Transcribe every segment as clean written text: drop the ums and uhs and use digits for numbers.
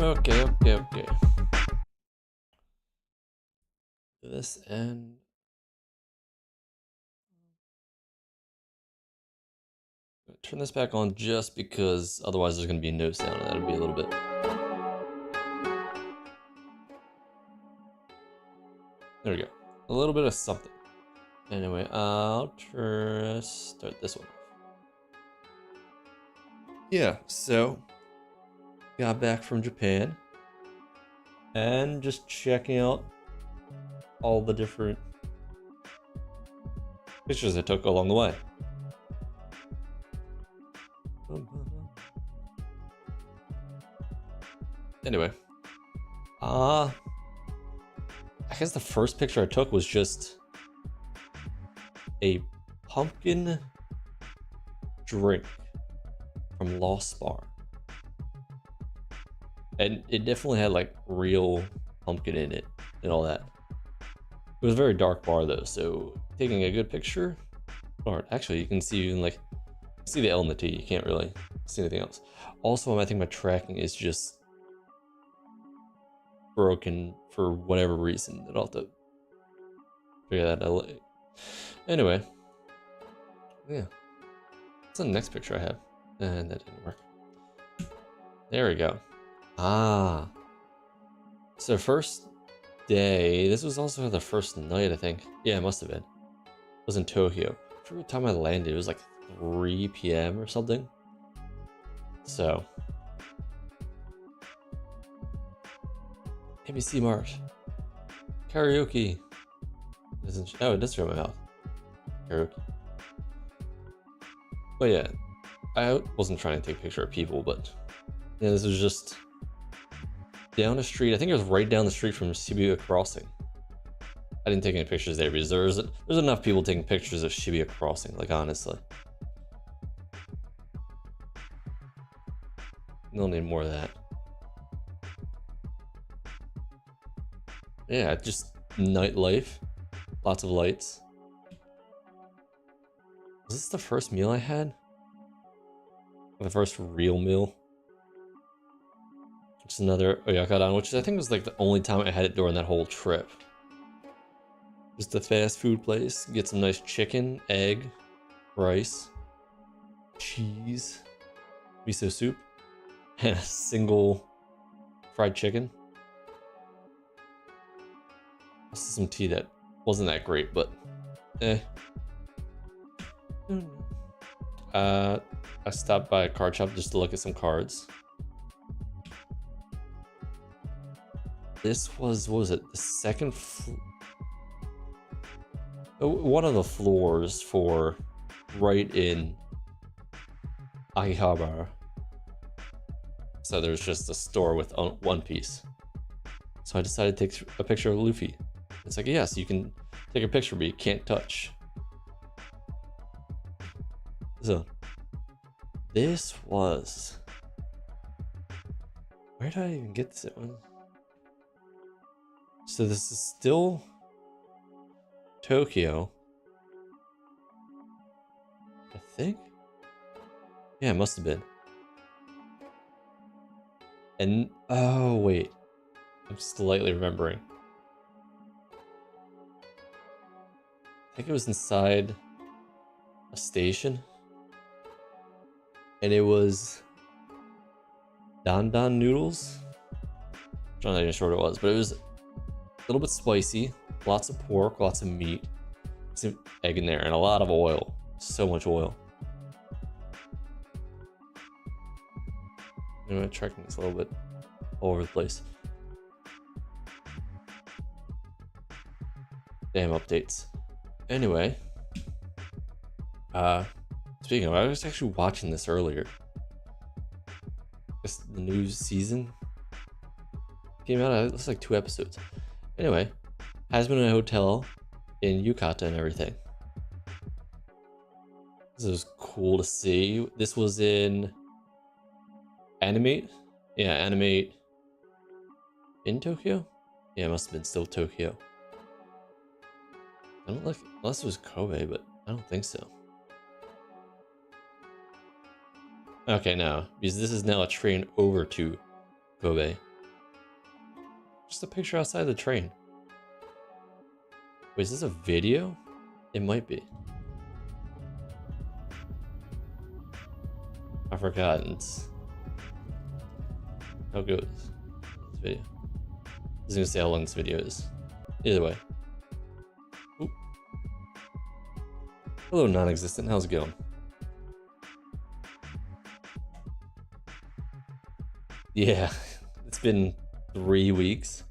Okay. This and turn this back on just because otherwise there's gonna be no sound and that'll be a little bit. There we go. A little bit of something. Anyway, I'll start this one off. Yeah, so got back from Japan and just checking out all the different pictures I took along the way. Anyway, I guess the first picture I took was just a pumpkin drink from Lost Bar. And it definitely had like real pumpkin in it and all that. It was a very dark bar though, so taking a good picture, or actually you can see see the L and the T, you can't really see anything else. Also, I think my tracking is just broken for whatever reason. I'll have to figure that out later. Anyway, yeah. What's the next picture I have? And that didn't work. There we go. So first day, this was also the first night, I think. Yeah, it must have been. It was in Tokyo. I forget what time I landed. It was like 3 p.m. or something. So ABC Mart. Karaoke. Oh, it does show my mouth. Karaoke. But yeah, I wasn't trying to take a picture of people, but yeah, this was just down the street. I think it was right down the street from Shibuya Crossing. I didn't take any pictures there because there's enough people taking pictures of Shibuya Crossing, like honestly. No need more of that. Yeah, just nightlife. Lots of lights. Was this the first meal I had? The first real meal? Just another oyakadan, which I think was like the only time I had it during that whole trip. Just a fast food place. Get some nice chicken, egg, rice, cheese, miso soup, and a single fried chicken. Also some tea that wasn't that great, but eh. I stopped by a card shop just to look at some cards. This was, what was it? The second one of the floors for right in Akihabara. So there's just a store with One Piece. So I decided to take a picture of Luffy. It's like, yes, you can take a picture, but you can't touch. So this was, where did I even get this one? So this is still Tokyo, I think. Yeah, it must have been. And oh wait, I'm slightly remembering. I think it was inside a station, and it was Dan Dan noodles. I'm not even sure what it was, but it was a little bit spicy, lots of pork, lots of meat, some egg in there, and a lot of oil. So much oil. I'm gonna track this a little bit all over the place. Damn updates. Anyway, speaking of, I was actually watching this earlier. The new season came out. It looks like 2 episodes. Anyway, has been in a hotel in Yukata and everything. This was cool to see. This was in Animate. Yeah, Animate in Tokyo. Yeah, it must have been still Tokyo. I don't like, unless it was Kobe, but I don't think so. Okay, no, because this is now a train over to Kobe. Just a picture outside the train. Wait, is this a video? It might be. I forgot. How good is this video? I was gonna say how long this video is. Either way. Oop. Hello, non-existent. How's it going? Yeah, it's been 3 weeks.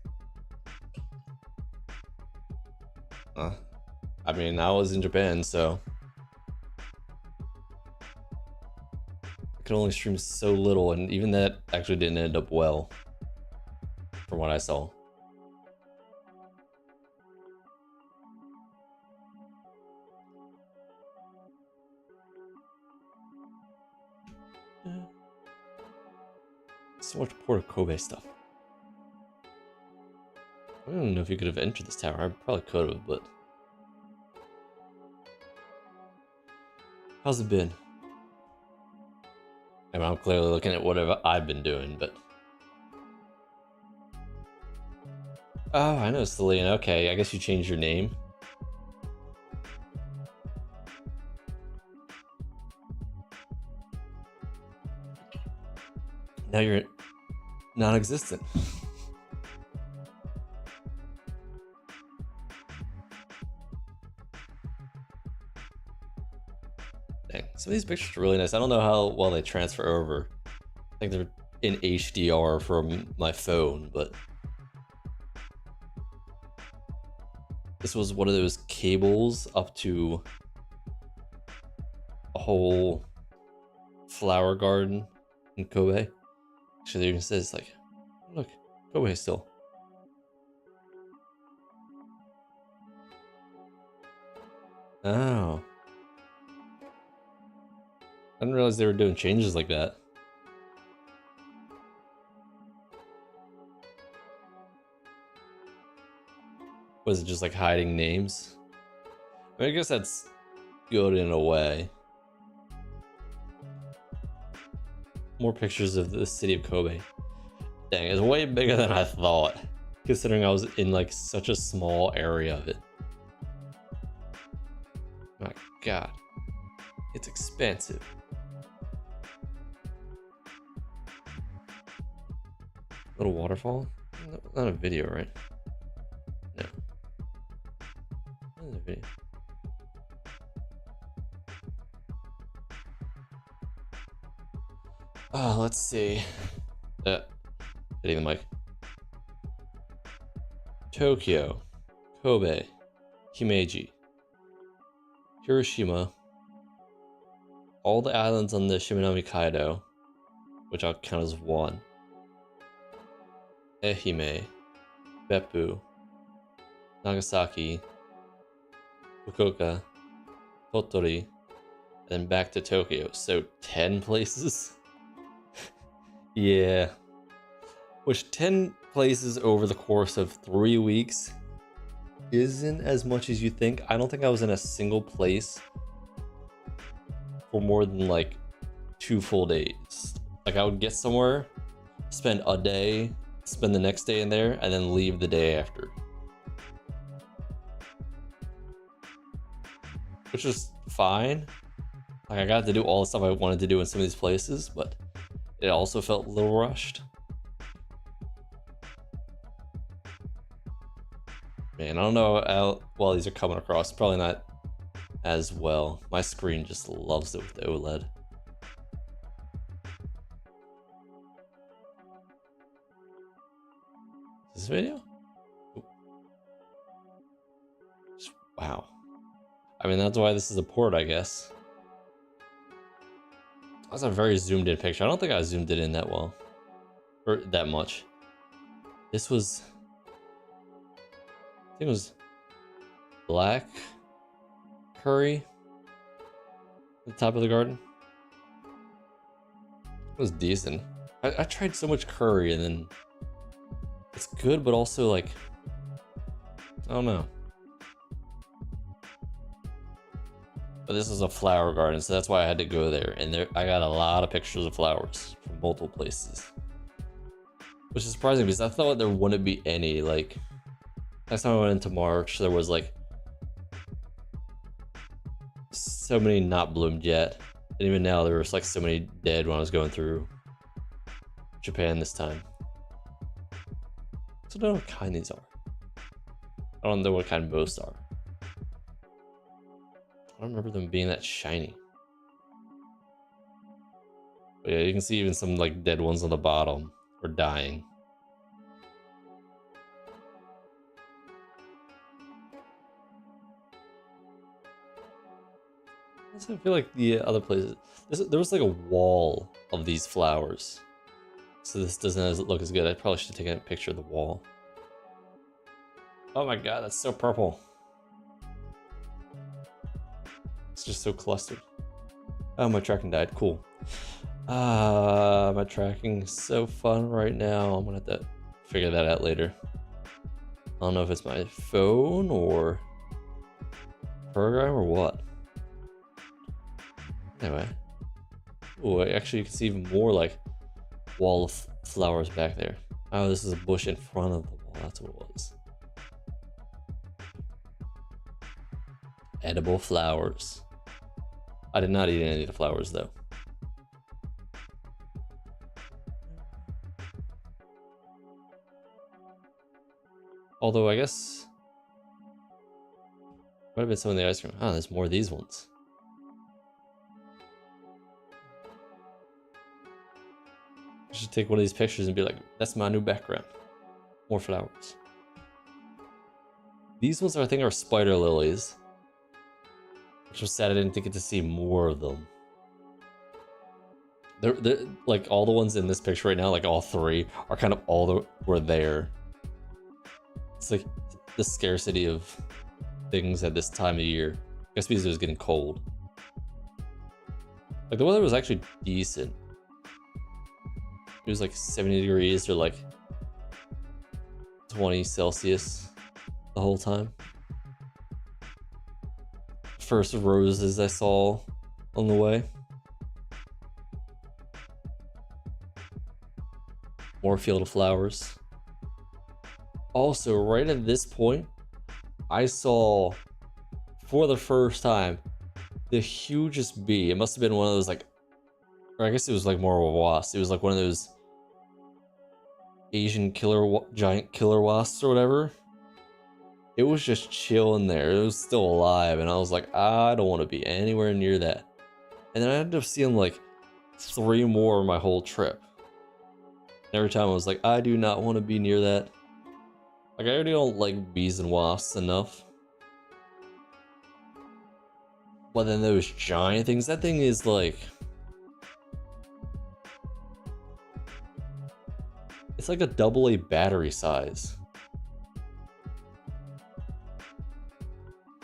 I mean, I was in Japan, so I could only stream so little, and even that actually didn't end up well, from what I saw. So much Port of Kobe stuff. I don't know if you could have entered this tower. I probably could have, but... How's it been? I mean, I'm clearly looking at whatever I've been doing, but... Oh, I know, Celine. Okay, I guess you changed your name. Now you're non-existent. Dang, some of these pictures are really nice. I don't know how well they transfer over. I think they're in HDR from my phone, but this was one of those cables up to a whole flower garden in Kobe. Actually, it even says, like, look, Kobe still. Oh. I didn't realize they were doing changes like that. Was it just like hiding names? I mean, I guess that's good in a way. More pictures of the city of Kobe. Dang, it's way bigger than I thought, considering I was in like such a small area of it. My God, it's expensive. Little waterfall? Not a video, right? No. Not a video. Let's see. Hitting the mic. Tokyo, Kobe, Himeji, Hiroshima, all the islands on the Shimanami Kaido, which I'll count as one. Ehime, Beppu, Nagasaki, Fukuoka, Tottori, and back to Tokyo. So 10 places? Yeah. Which 10 places over the course of 3 weeks isn't as much as you think. I don't think I was in a single place for more than like 2 full days. Like I would get somewhere, spend a day, spend the next day in there, and then leave the day after. Which is fine. Like I got to do all the stuff I wanted to do in some of these places, but it also felt a little rushed. Man, I don't know how well these are coming across. Probably not as well. My screen just loves it with the OLED. Is this video? Ooh. Wow. I mean, that's why this is a port, I guess. That's a very zoomed in picture. I don't think I zoomed it in that well. Or that much. This was... I think it was black curry at the top of the garden. It was decent. I tried so much curry and then it's good, but also like, I don't know. But this is a flower garden, so that's why I had to go there. And there, I got a lot of pictures of flowers from multiple places. Which is surprising because I thought there wouldn't be any. Like, last time I went into March, there was like so many not bloomed yet. And even now, there was like so many dead when I was going through Japan this time. So I don't know what kind these are. I don't know what kind most are. I don't remember them being that shiny. But yeah, you can see even some like dead ones on the bottom or dying. I feel like the other places, there was like a wall of these flowers. So this doesn't look as good. I probably should have taken a picture of the wall. Oh my god, that's so purple. It's just so clustered. Oh, my tracking died. Cool. My tracking is so fun right now. I'm gonna have to figure that out later. I don't know if it's my phone or program or what. Anyway. Oh, actually you can see even more like wall of flowers back there. Oh, this is a bush in front of the wall. That's what it was. Edible flowers. I did not eat any of the flowers though. Although I guess might have been some of the ice cream. Oh, there's more of these ones. I should take one of these pictures and be like, that's my new background. More flowers. These ones I think are spider lilies. Which was sad I didn't get to see more of them. They're like all the ones in this picture right now, like all three, are kind of all the were there. It's like the scarcity of things at this time of year. I guess because it was getting cold. Like the weather was actually decent. It was like 70 degrees or like 20 Celsius the whole time. First roses I saw on the way. More field of flowers. Also, right at this point, I saw for the first time the hugest bee. It must have been one of those like, or I guess it was like more of a wasp. It was like one of those Asian giant killer wasps or whatever. It was just chilling there. It was still alive, and I was like, I don't want to be anywhere near that. And then I ended up seeing like 3 more my whole trip. Every time I was like, I do not want to be near that. Like, I already don't like bees and wasps enough. But then those giant things, that thing is like... It's like a AA battery size.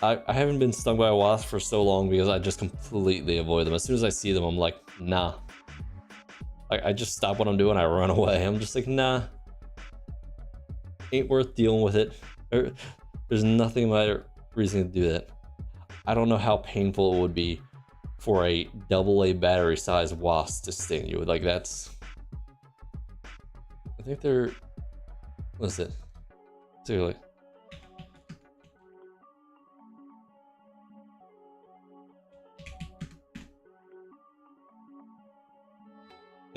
I haven't been stung by a wasp for so long because I just completely avoid them. As soon as I see them, I'm like, nah. I just stop what I'm doing, I run away. I'm just like, nah. Ain't worth dealing with it. There's nothing my reason to do that. I don't know how painful it would be for a AA battery size wasp to sting you. Like, that's... I think they're... What is it? Seriously.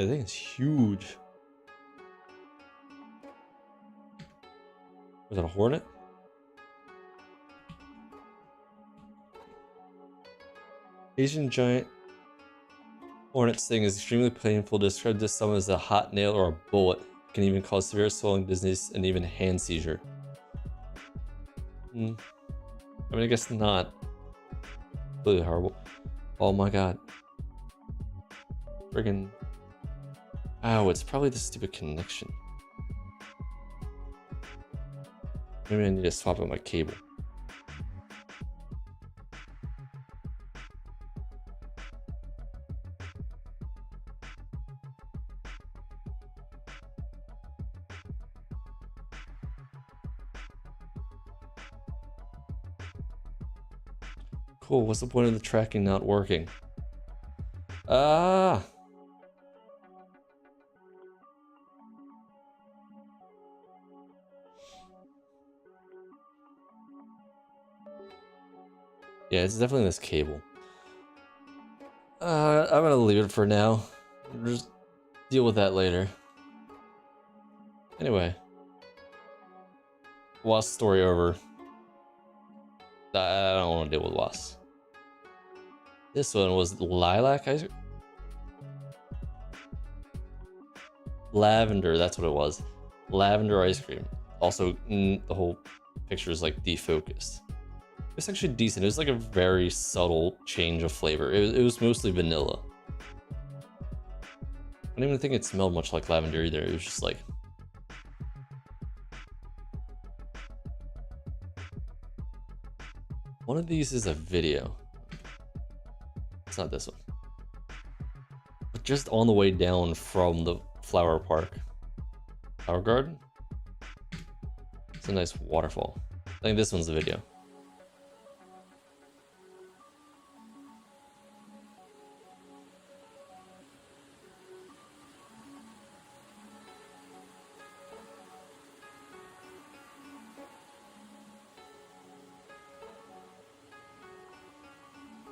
I think it's huge. Was that a hornet? Asian giant hornet sting is extremely painful. Described this some as a hot nail or a bullet. It can even cause severe swelling, dizziness, and even hand seizure. I mean, I guess not completely horrible. Oh my god. Friggin'. Oh, it's probably the stupid connection. Maybe I need to swap out my cable. Cool, what's the point of the tracking not working? Ah! Yeah, it's definitely this cable. I'm gonna leave it for now. Just deal with that later. Anyway, Wasp story over. I don't want to deal with Wasp. This one was lilac ice cream? Lavender, that's what it was. Lavender ice cream. Also, the whole picture is like defocused. It's actually decent. It was like a very subtle change of flavor. It was mostly vanilla. I don't even think it smelled much like lavender either. It was just like... One of these is a video. It's not this one. But just on the way down from the flower park. Flower garden? It's a nice waterfall. I think this one's the video.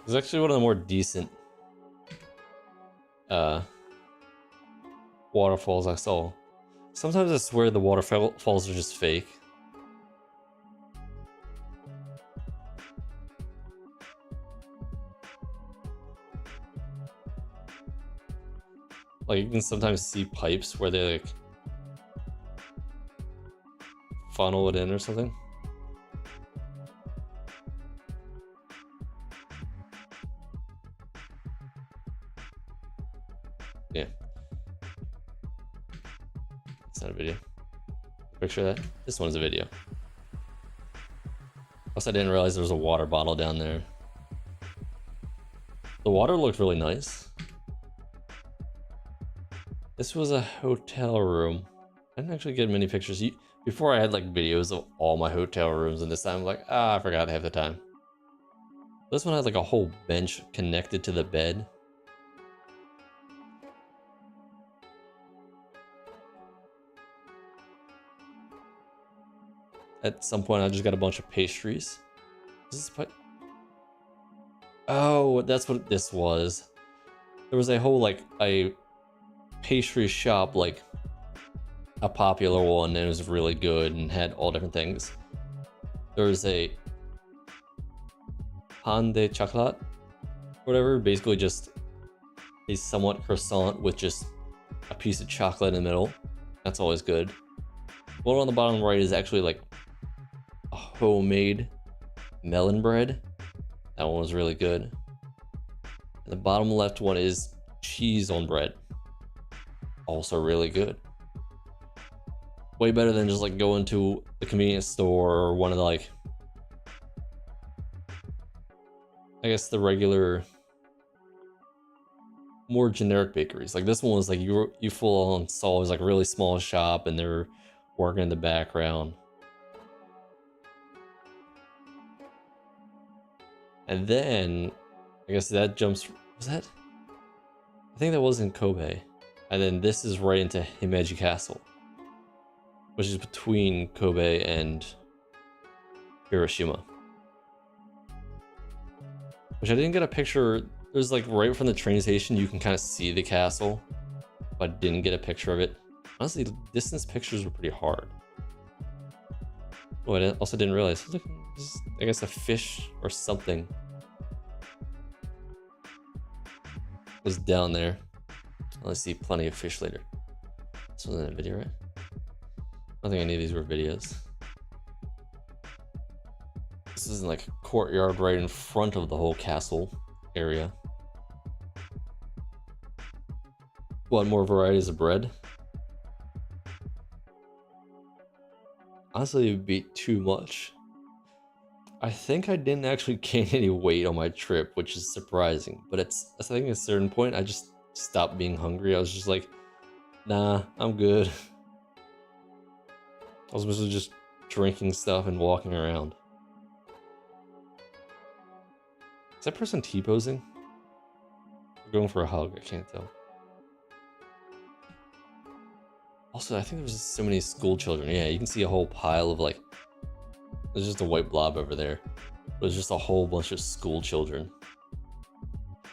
It's actually one of the more decent waterfalls I saw. Sometimes I swear the waterfalls are just fake. Like you can sometimes see pipes where they like funnel it in or something. Yeah. It's not a video. Picture that. This one's a video. Plus I didn't realize there was a water bottle down there. The water looked really nice. This was a hotel room. I didn't actually get many pictures. Before I had like videos of all my hotel rooms, and this time I'm like, I forgot half the time. This one had like a whole bench connected to the bed. At some point I just got a bunch of pastries. Is this oh, that's what this was. There was a whole like a pastry shop, like a popular one, and it was really good and had all different things. There was a pan de chocolat, whatever, basically just a somewhat croissant with just a piece of chocolate in the middle. That's always good. One on the bottom right is actually like a homemade melon bread. That one was really good. And the bottom left one is cheese on bread. Also really good. Way better than just like going to the convenience store or one of the like, I guess the regular, more generic bakeries. Like this one was like you full on saw it was like a really small shop and they're working in the background. And then I guess that jumps, was that? I think that was in Kobe. And then this is right into Himeji Castle, which is between Kobe and Hiroshima. Which I didn't get a picture. There's like right from the train station, you can kind of see the castle, but I didn't get a picture of it. Honestly, distance pictures were pretty hard. Oh, I also didn't realize. Look, I guess a fish or something was down there. I'll see plenty of fish later. This wasn't a video, right? I don't think any of these were videos. This is like a courtyard right in front of the whole castle area. Want more varieties of bread? Honestly, it would be too much. I think I didn't actually gain any weight on my trip, which is surprising. But I think at a certain point, I just stopped being hungry. I was just like, nah, I'm good. I was mostly just drinking stuff and walking around. Is that person T-posing? Or going for a hug? I can't tell. Also, I think there's so many school children. Yeah, you can see a whole pile of like, there's just a white blob over there. It was just a whole bunch of school children.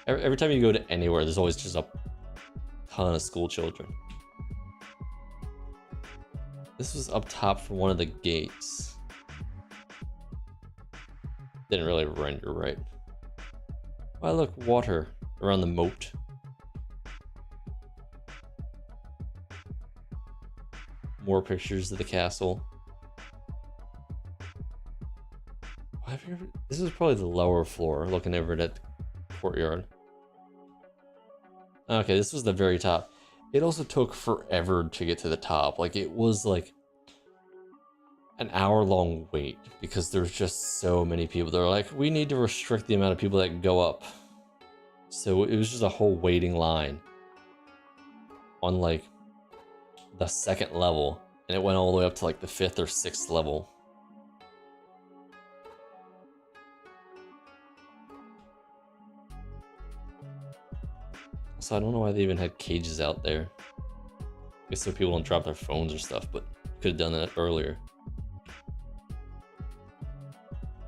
Every time you go to anywhere, there's always just a ton of school children. This was up top for one of the gates. Didn't really render right. Oh, look, water around the moat. More pictures of the castle. This is probably the lower floor, looking over at the courtyard. Okay, this was the very top. It also took forever to get to the top. Like, it was like an hour-long wait because there's just so many people. They're like, we need to restrict the amount of people that go up. So it was just a whole waiting line on like the second level, and it went all the way up to like the 5th or 6th level. So I don't know why they even had cages out there. I guess so people don't drop their phones or stuff, but could have done that earlier.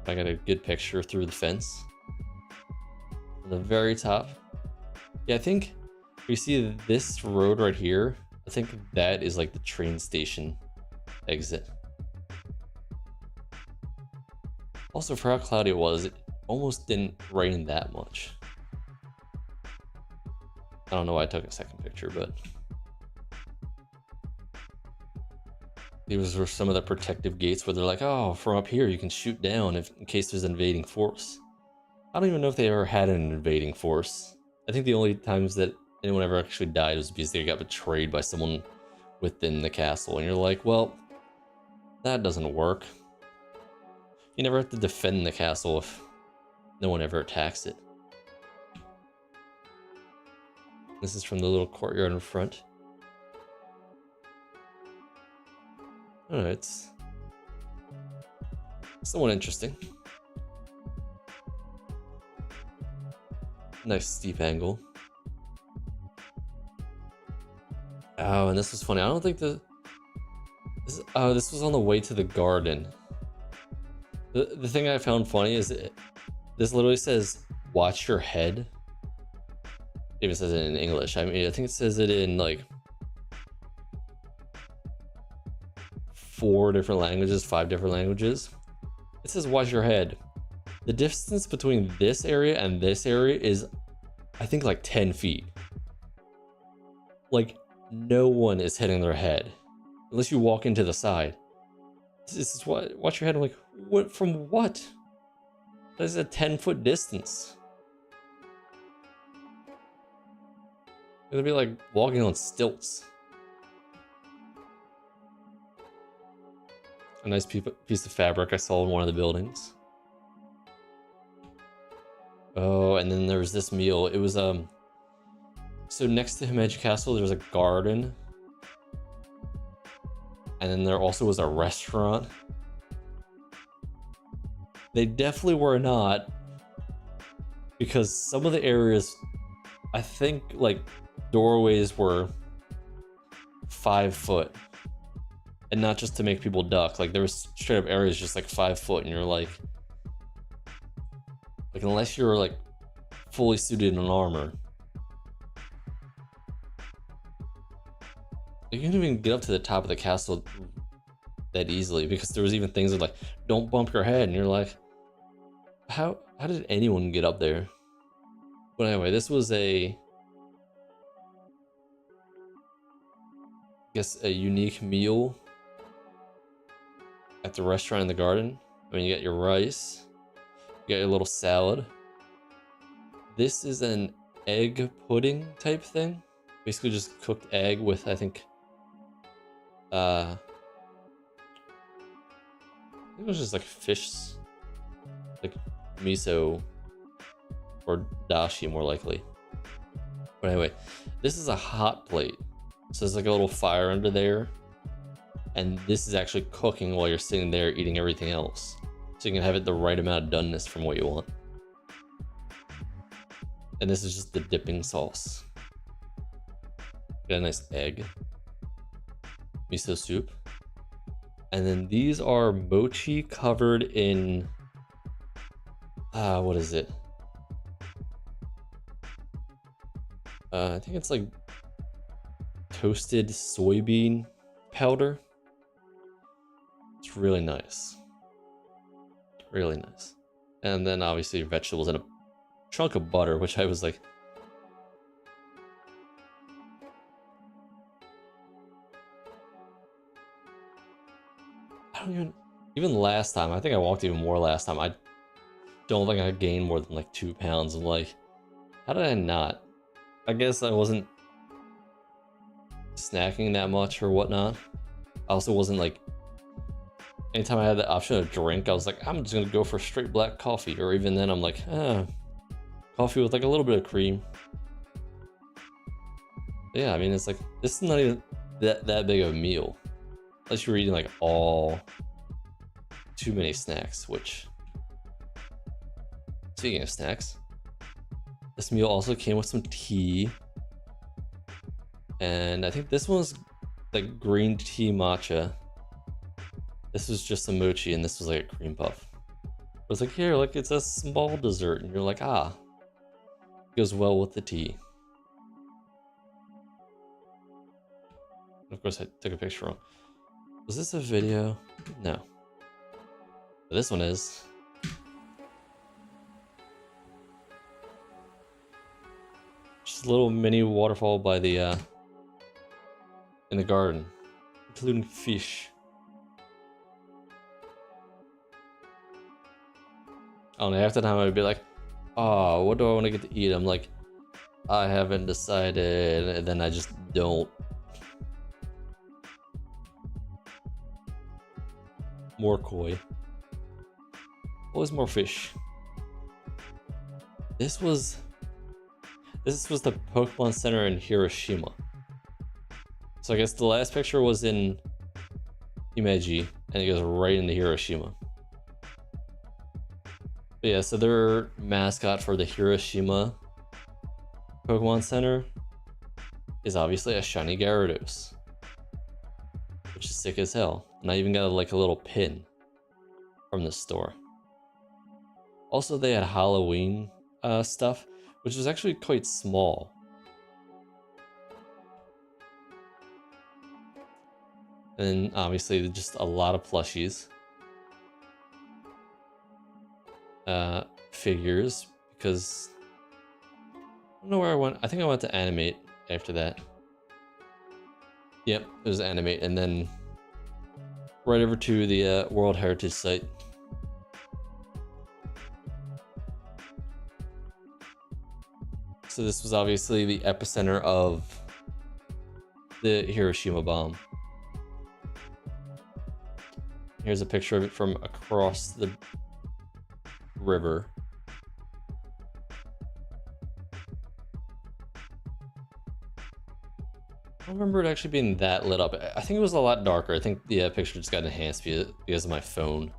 I got a good picture through the fence. On the very top. Yeah, I think we see this road right here. I think that is like the train station exit. Also, for how cloudy it was, it almost didn't rain that much. I don't know why I took a second picture, but these were some of the protective gates where they're like, oh, from up here you can shoot down in case there's an invading force. I don't even know if they ever had an invading force. I think the only times that anyone ever actually died was because they got betrayed by someone within the castle. And you're like, well, that doesn't work. You never have to defend the castle if no one ever attacks it. This is from the little courtyard in front. Oh, it's somewhat interesting. Nice steep angle. Oh, and this was funny. I don't think this was on the way to the garden. The thing I found funny is this literally says, watch your head. It even says it in English. I mean, I think it says it in like 4 different languages, 5 different languages. It says watch your head. The distance between this area and this area is, I think, like 10 feet. Like, no one is hitting their head unless you walk into the side. This is what, watch your head. I'm like, what, from what? That is a 10-foot distance. It'd be like walking on stilts. A nice piece of fabric I saw in one of the buildings. Oh, and then there was this meal. It was so next to Himeji Castle there was a garden, and then there also was a restaurant. They definitely were not, because some of the areas, I think, like, doorways were 5 foot, and not just to make people duck. Like, there was straight up areas just like 5 foot, and you're like unless you're like fully suited in armor, you can't even get up to the top of the castle that easily, because there was even things that like, don't bump your head, and you're like, how did anyone get up there? But anyway, this was I guess a unique meal at the restaurant in the garden. I mean, you got your rice, you got your little salad. This is an egg pudding type thing. Basically just cooked egg with, I think it was just like fish, like miso or dashi more likely. But anyway, this is a hot plate. So there's like a little fire under there, and this is actually cooking while you're sitting there eating everything else. So you can have it the right amount of doneness from what you want. And this is just the dipping sauce. Got a nice egg, miso soup, and then these are mochi covered in what is it? I think it's like toasted soybean powder. It's really nice. Really nice. And then obviously vegetables and a chunk of butter, which I was like, I don't even last time, I think I walked even more last time. I don't think I gained more than like 2 pounds. I'm like, how did I not? I guess I wasn't snacking that much or whatnot. I also wasn't like, anytime I had the option of drink, I was like, I'm just gonna go for straight black coffee. Or even then I'm like, coffee with like a little bit of cream. But yeah, I mean, it's like, this is not even that big of a meal. Unless you're eating like all too many snacks, which, speaking of snacks, this meal also came with some tea. And I think this one's like green tea matcha. This was just a mochi and this was like a cream puff. It was like, here, like it's a small dessert. And you're like, ah, goes well with the tea. Of course, I took a picture wrong. Was this a video? No. But this one is. Just a little mini waterfall by the in the garden, including fish. Oh, and half the time I'd be like, oh, what do I want to get to eat? I'm like, I haven't decided, and then I just don't. More koi. Always more fish. This was the Pokemon Center in Hiroshima. So I guess the last picture was in Himeji, and it goes right into Hiroshima. But yeah, so their mascot for the Hiroshima Pokemon Center is obviously a shiny Gyarados, which is sick as hell. And I even got like a little pin from the store. Also, they had Halloween stuff, which was actually quite small. And obviously just a lot of plushies. Figures, because I don't know where I went. I think I went to Animate after that. Yep, it was Animate, and then right over to the World Heritage Site. So this was obviously the epicenter of the Hiroshima bomb. Here's a picture of it from across the river. I don't remember it actually being that lit up. I think it was a lot darker. I think the picture just got enhanced because of my phone.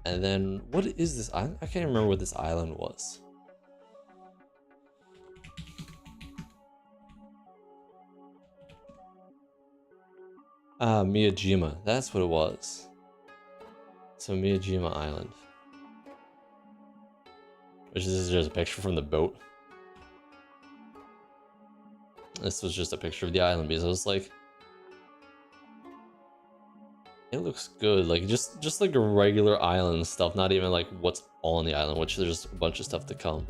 And then, what is this? I can't remember what this island was. Miyajima. That's what it was. So Miyajima Island. Which is just a picture from the boat. This was just a picture of the island because I was like, it looks good. Like just like a regular island stuff, not even like what's on the island, which there's a bunch of stuff to come.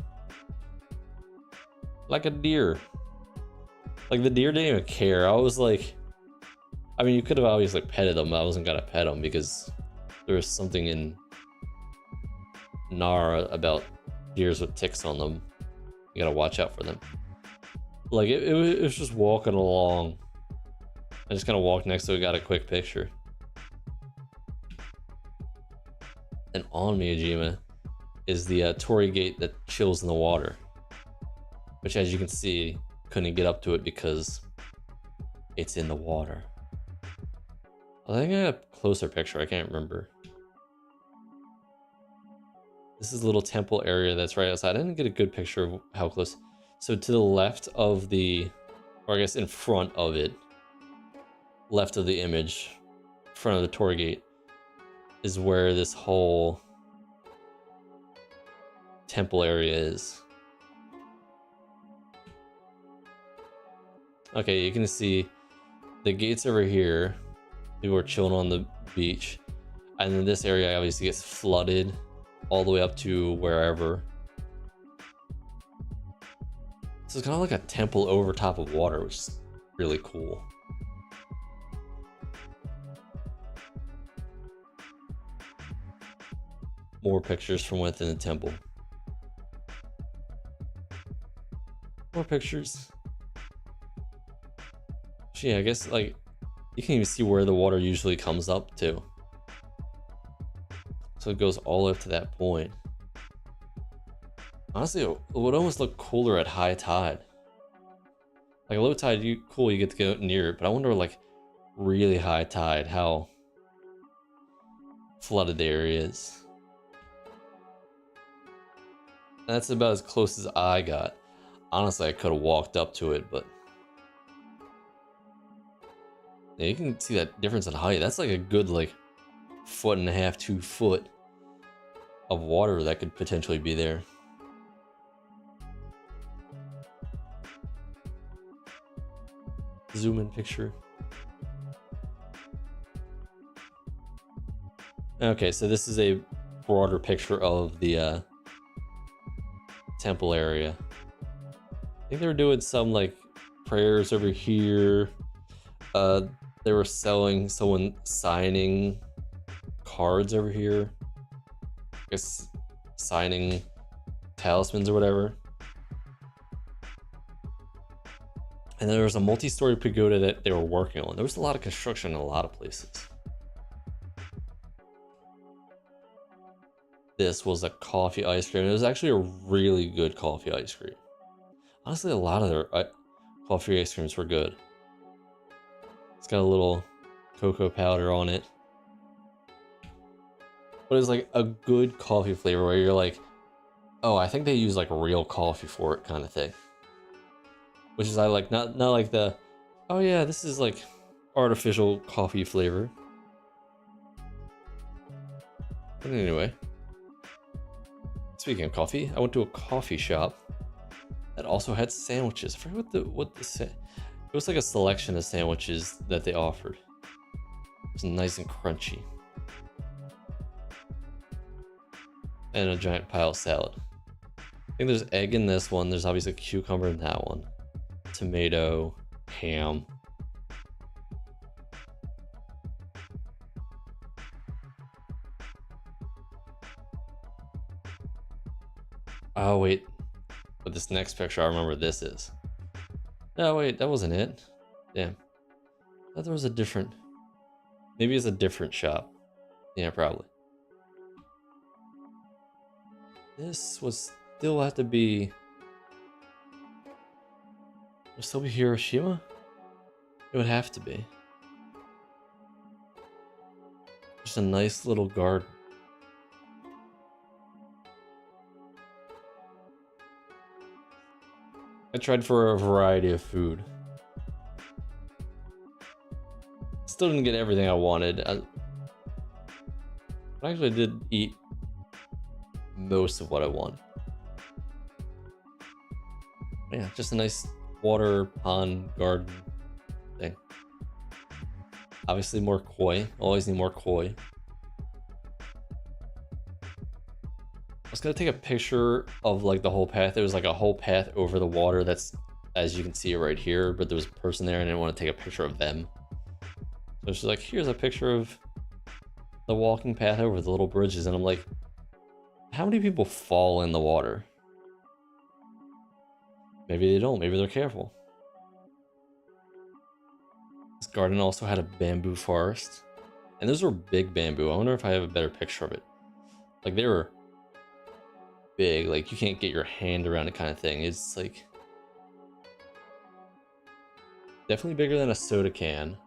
Like a deer. Like the deer didn't even care. I was like, I mean, you could have obviously petted them, but I wasn't gonna pet them because there was something in Nara about deers with ticks on them. You gotta watch out for them. Like it was just walking along. I just kind of walked next to it, got a quick picture. And on Miyajima is the Torii Gate that chills in the water, which, as you can see, couldn't get up to it because it's in the water. I think I got a closer picture. I can't remember. This is a little temple area that's right outside. I didn't get a good picture of how close. So to the left of the, or I guess in front of it, left of the image, front of the Torii Gate, is where this whole temple area is. Okay, you can see the gates over here. People are chilling on the beach. And then this area obviously gets flooded all the way up to wherever. So it's kind of like a temple over top of water, which is really cool. More pictures from within the temple. More pictures. So yeah, I guess like you can even see where the water usually comes up to. So it goes all up to that point. Honestly, it would almost look cooler at high tide. Like low tide, cool, you get to go near it, but I wonder like really high tide, how flooded the area is. And that's about as close as I got. Honestly, I could have walked up to it, but yeah, you can see that difference in height. That's like a good like 1.5 feet, 2 foot of water that could potentially be there. Zoom in picture. Okay, so this is a broader picture of the temple area. I think they were doing some like prayers over here. They were selling someone signing cards over here. I guess signing talismans or whatever. And there was a multi-story pagoda that they were working on. There was a lot of construction in a lot of places. This was a coffee ice cream. It was actually a really good coffee ice cream. Honestly, a lot of their coffee ice creams were good. It's got a little cocoa powder on it. But it's like a good coffee flavor where you're like, oh, I think they use like real coffee for it kind of thing. Which is I like, not like the, oh yeah, this is like artificial coffee flavor. But anyway, speaking of coffee, I went to a coffee shop that also had sandwiches. I forget it was like a selection of sandwiches that they offered. It was nice and crunchy. And a giant pile of salad. I think there's egg in this one. There's obviously a cucumber in that one. Tomato, ham. Oh wait, but this next picture, I remember what this is. No wait, that wasn't it. Damn, I thought there was a different, maybe it's a different shop. Yeah, probably. This would still have to be, would still be Hiroshima? It would have to be. Just a nice little garden. I tried for a variety of food. Still didn't get everything I wanted. I actually did eat most of what I wanted. Yeah, just a nice water pond garden thing. Obviously more koi. Always need more koi. I was gonna take a picture of like the whole path. There was like a whole path over the water that's, as you can see it right here, but there was a person there and I didn't want to take a picture of them. So she's like, here's a picture of the walking path over the little bridges. And I'm like, how many people fall in the water? Maybe they don't, maybe they're careful. This garden also had a bamboo forest. And those were big bamboo. I wonder if I have a better picture of it. Like they were big, like you can't get your hand around it kind of thing. It's like definitely bigger than a soda can.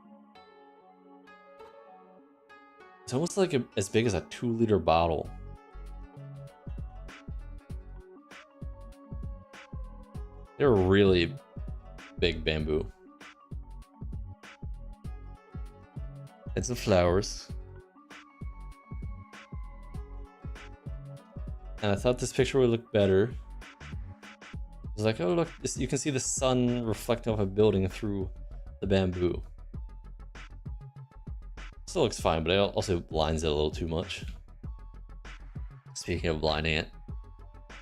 It's almost like as big as a 2-liter bottle. They're really big bamboo. And some flowers. And I thought this picture would look better. I was like, oh look, you can see the sun reflecting off a building through the bamboo. Still looks fine, but it also blinds it a little too much. Speaking of blinding it,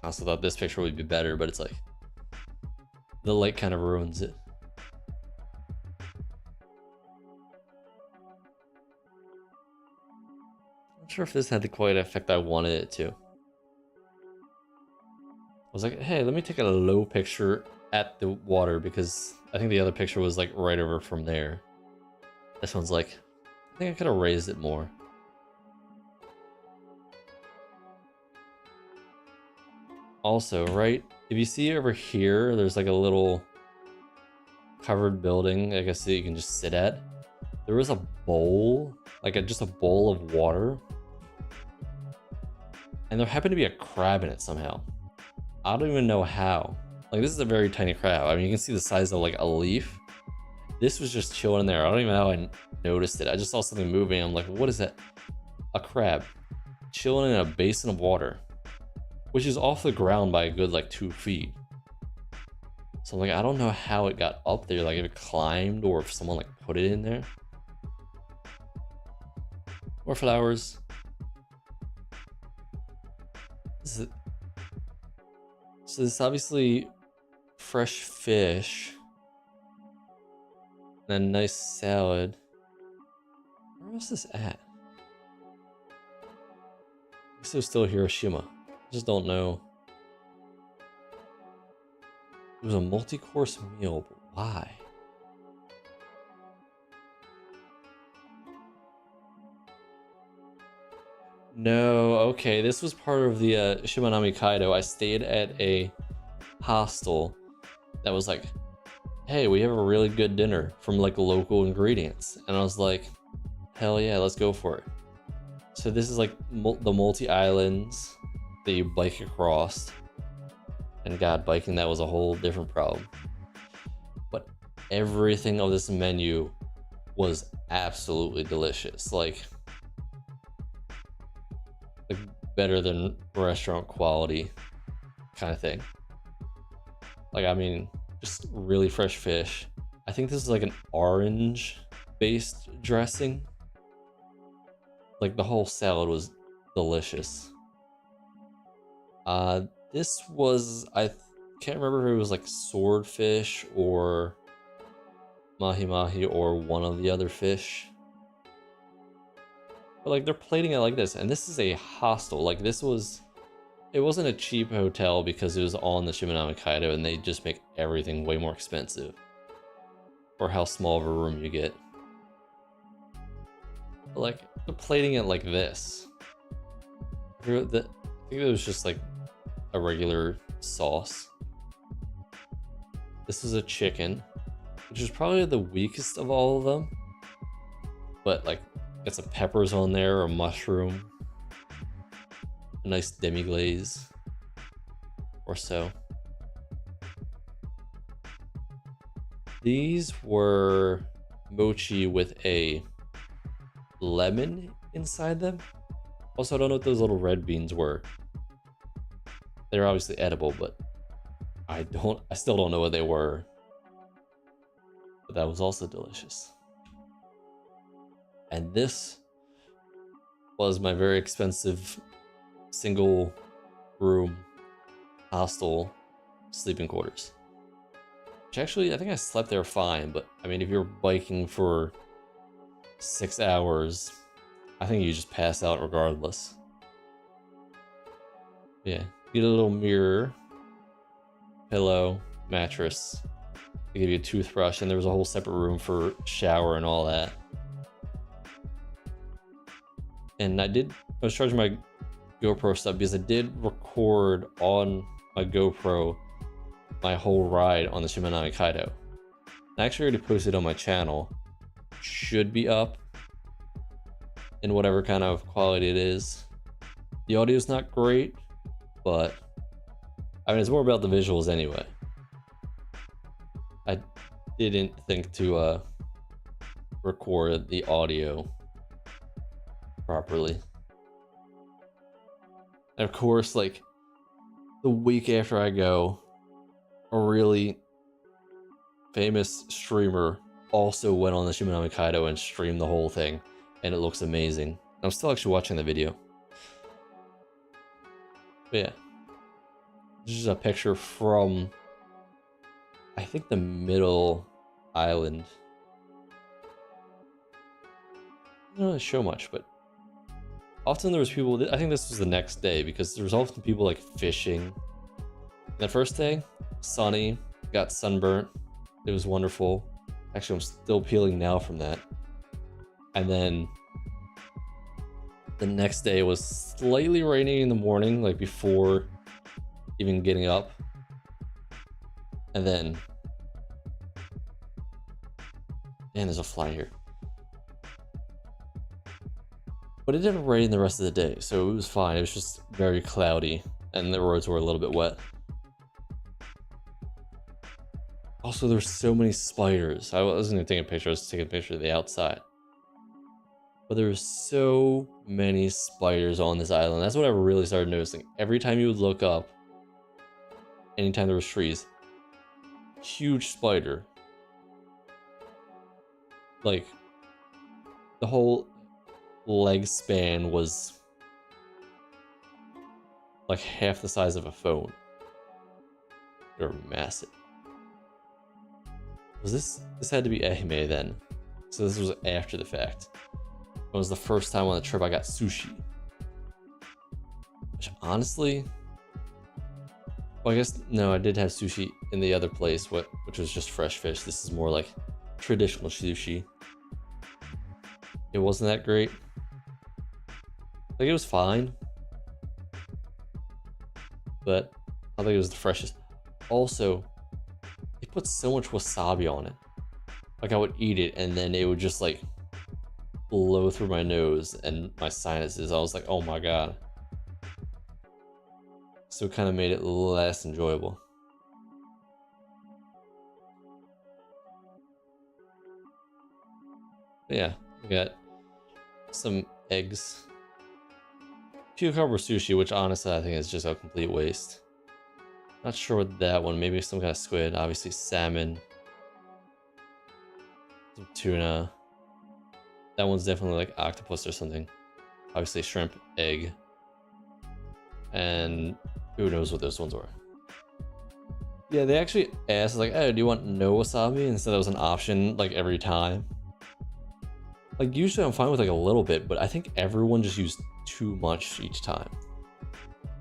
I also thought this picture would be better, but it's like the light kind of ruins it. Not sure if this had the quite effect I wanted it to. I was like, hey, let me take a low picture at the water because I think the other picture was like right over from there. This one's like, I think I could have raised it more. Also, right, if you see over here, there's like a little covered building, I guess, that you can just sit at. There was a bowl, like just a bowl of water. And there happened to be a crab in it somehow. I don't even know how. Like, this is a very tiny crab. I mean, you can see the size of like a leaf. This was just chilling in there. I don't even know how I noticed it. I just saw something moving. I'm like, what is that? A crab chilling in a basin of water, which is off the ground by a good like 2 feet. So I'm like, I don't know how it got up there, like if it climbed or if someone like put it in there. More flowers. So this is obviously fresh fish. And a nice salad. Where was this at? This is still Hiroshima. I just don't know. It was a multi-course meal, but why? No, okay, this was part of the Shimanami Kaido. I stayed at a hostel that was like, hey, we have a really good dinner from like local ingredients. And I was like, hell yeah, let's go for it. So this is like the multi-islands that you bike across. And God, biking, that was a whole different problem. But everything of this menu was absolutely delicious. Like better than restaurant quality kind of thing. Like, I mean, just really fresh fish. I think this is like an orange based dressing. Like the whole salad was delicious. This was, I can't remember if it was like swordfish or mahi mahi or one of the other fish. But like they're plating it like this, and this is a hostel. Like this was, it wasn't a cheap hotel because it was on the Shimanami Kaido and they just make everything way more expensive for how small of a room you get. But like they're plating it like this. I think it was just like a regular sauce. This is a chicken, which is probably the weakest of all of them. But like, get some peppers on there, a mushroom, a nice demi-glaze or so. These were mochi with a lemon inside them. Also, I don't know what those little red beans were. They're obviously edible, but I still don't know what they were. But that was also delicious. And this was my very expensive single room hostel sleeping quarters. Which actually, I think I slept there fine, but I mean, if you're biking for 6 hours, I think you just pass out regardless. Yeah, get a little mirror, pillow, mattress. They give you a toothbrush, and there was a whole separate room for shower and all that. And I was charging my GoPro stuff because I did record on my GoPro my whole ride on the Shimanami Kaido. I actually already posted on my channel. Should be up in whatever kind of quality it is. The audio's not great, but I mean, it's more about the visuals anyway. I didn't think to record the audio properly. And of course, like, the week after I go, a really famous streamer also went on the Shimanami Kaido and streamed the whole thing, and it looks amazing. I'm still actually watching the video. But yeah, this is a picture from, I think, the middle island. I don't really show much, but often there was people, I think this was the next day, because there was often people like fishing. The first day, sunny, got sunburnt. It was wonderful. Actually, I'm still peeling now from that. And then the next day was slightly raining in the morning, like before even getting up. And then, man, there's a fly here. But it didn't rain the rest of the day, so it was fine. It was just very cloudy, and the roads were a little bit wet. Also, there's so many spiders. I wasn't even taking a picture, I was taking a picture of the outside. But there were so many spiders on this island. That's what I really started noticing. Every time you would look up, anytime there was trees, huge spider. Like, the whole leg span was like half the size of a phone. They were massive. Was this had to be Ehime then? So this was after the fact. It was the first time on the trip I got sushi. Which honestly, well, I guess no, I did have sushi in the other place, which was just fresh fish. This is more like traditional sushi. It wasn't that great. Like, it was fine, but I think it was the freshest. Also, they put so much wasabi on it. Like, I would eat it and then it would just like blow through my nose and my sinuses. I was like, oh my god. So it kind of made it less enjoyable. But yeah, we got some eggs. Cucumber sushi, which honestly I think is just a complete waste. Not sure what that one, maybe some kind of squid, obviously salmon, some tuna. That one's definitely like octopus or something. Obviously shrimp, egg, and who knows what those ones were. Yeah, they actually asked like, oh, do you want no wasabi? Instead, that was an option like every time. Like, usually I'm fine with like a little bit, but I think everyone just used too much each time.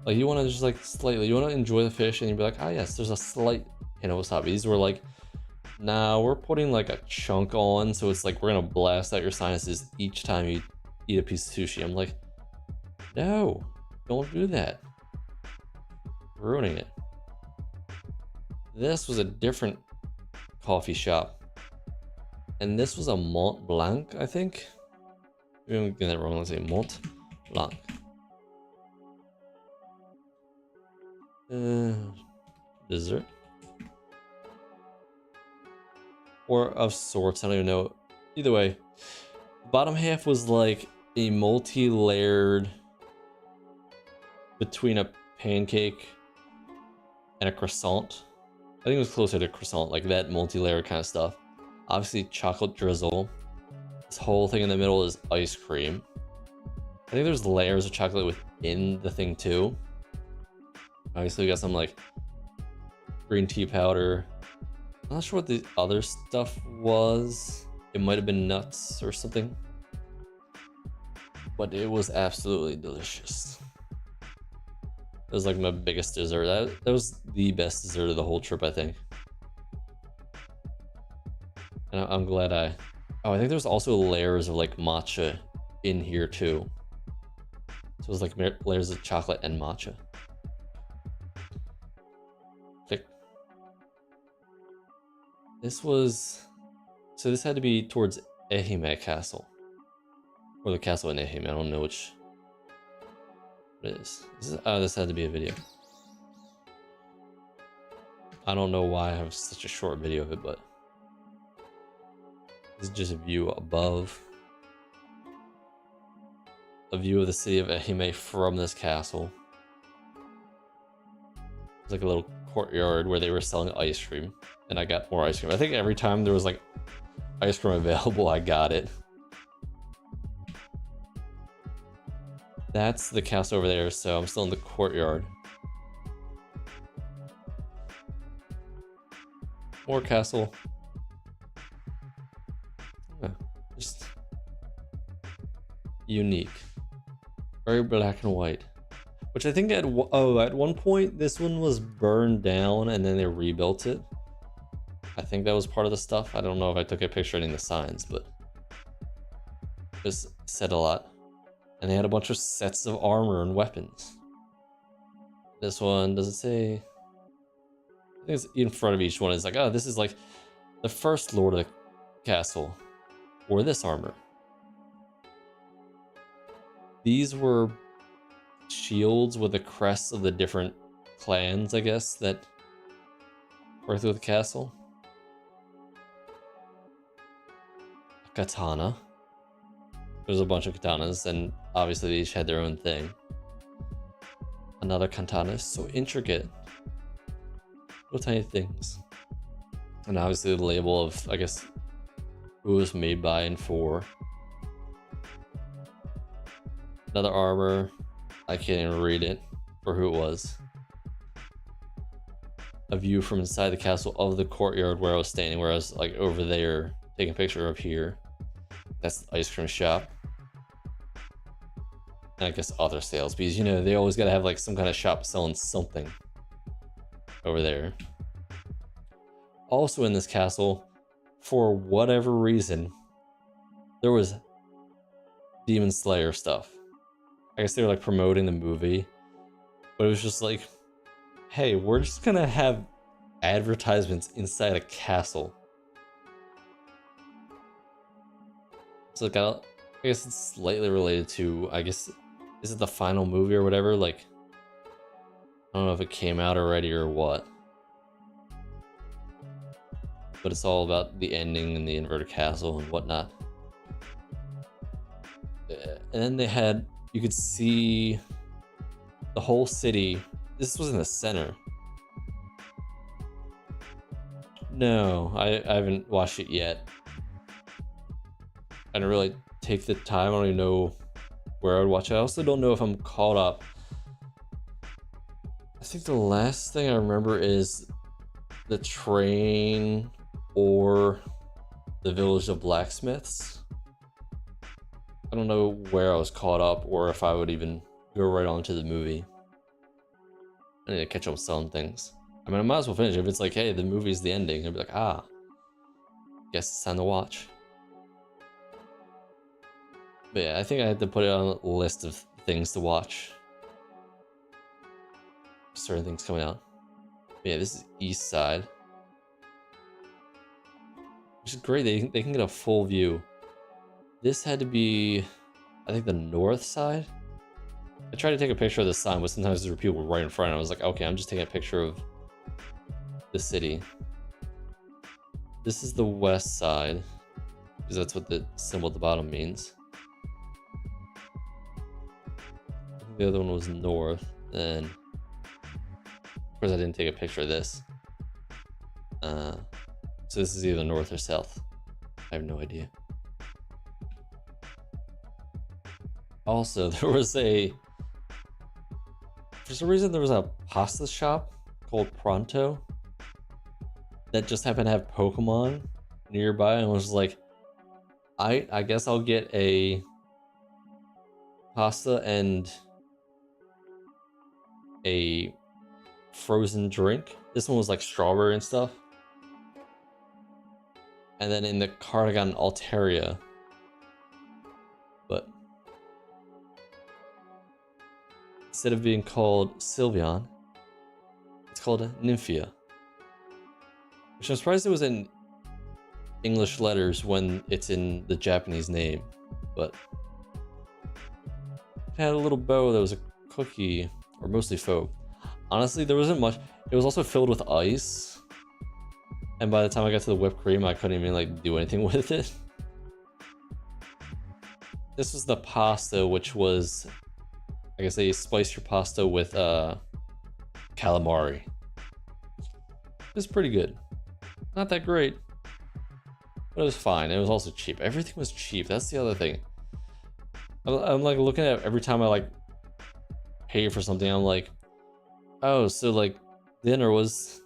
Like, you want to just like slightly, you want to enjoy the fish and you'd be like, ah, yes, there's a slight hint of wasabi. These were like, nah, we're putting like a chunk on, so it's like we're gonna blast out your sinuses each time you eat a piece of sushi. I'm like, no, don't do that. You're ruining it. This was a different coffee shop, and this was a Mont Blanc, I think. Maybe I'm getting that wrong. Let's say Mont Blanc. Dessert, or of sorts. I don't even know. Either way, the bottom half was like a multi-layered between a pancake and a croissant. I think it was closer to croissant, like that multi-layer kind of stuff. Obviously chocolate drizzle. This whole thing in the middle is ice cream. I think there's layers of chocolate within the thing too. Obviously we got some like green tea powder. I'm not sure what the other stuff was. It might have been nuts or something. But it was absolutely delicious. It was like my biggest dessert. That was the best dessert of the whole trip, I think. And I'm glad I think there's also layers of like matcha in here too. So it was like layers of chocolate and matcha. Thick. This had to be towards Ehime Castle. Or the castle in Ehime, I don't know which it is. This had to be a video. I don't know why I have such a short video of it, but this is just a view above. A view of the city of Ehime from this castle. It's like a little courtyard where they were selling ice cream, and I got more ice cream. I think every time there was like ice cream available, I got it. That's the castle over there, so I'm still in the courtyard. More castle. Yeah, just unique. Very black and white. Which I think at one point this one was burned down and then they rebuilt it. I think that was part of the stuff. I don't know if I took a picture of any of the signs, but it just said a lot. And they had a bunch of sets of armor and weapons. This one, does it say? I think it's in front of each one. It's like, oh, this is like the first lord of the castle. Or this armor. These were shields with the crests of the different clans, I guess, that were through the castle. A katana. There's a bunch of katanas, and obviously they each had their own thing. Another katana is so intricate. Little tiny things. And obviously the label of, I guess, who it was made by and for. Another armor. I can't even read it for who it was. A view from inside the castle of the courtyard where I was standing, where I was like over there taking a picture of here. That's the ice cream shop. And I guess other sales, because you know they always gotta have like some kind of shop selling something over there. Also in this castle, for whatever reason, there was Demon Slayer stuff. I guess they were like promoting the movie, but it was just like, hey, we're just gonna have advertisements inside a castle. So like, I guess it's slightly related to, I guess, is it the final movie or whatever? Like, I don't know if it came out already or what. But it's all about the ending and the inverted castle and whatnot. And then they had, you could see the whole city. This was in the center. No, I haven't watched it yet. I didn't really take the time. I don't even know where I would watch it. I also don't know if I'm caught up. I think the last thing I remember is the train or the village of blacksmiths. I don't know where I was caught up or if I would even go right on to the movie. I need to catch up with some things. I mean, I might as well finish. If it's like, hey, the movie's the ending, I'd be like, ah, guess it's time to watch. But yeah, I think I had to put it on a list of things to watch. Certain things coming out. But yeah, this is east side. Which is great, they can get a full view. This had to be, I think, the north side. I tried to take a picture of the sign, but sometimes there were people right in front. And I was like, okay, I'm just taking a picture of the city. This is the west side, because that's what the symbol at the bottom means. I think the other one was north, and of course I didn't take a picture of this. So this is either north or south. I have no idea. Also, there was for some reason, there was a pasta shop called Pronto that just happened to have Pokemon nearby, and was like, I guess I'll get a pasta and a frozen drink. This one was like strawberry and stuff. And then in the cart I got an Altaria. But instead of being called Sylveon, it's called Nymphia. Which I'm surprised it was in English letters when it's in the Japanese name. But it had a little bow that was a cookie, or mostly faux. Honestly, there wasn't much. It was also filled with ice. And by the time I got to the whipped cream, I couldn't even like do anything with it. This was the pasta, which was, I guess they spice your pasta with calamari. was pretty good. Not that great, but it was fine. It was also cheap. Everything was cheap. That's the other thing. I'm like looking at every time I like pay for something. I'm like, oh, so like dinner was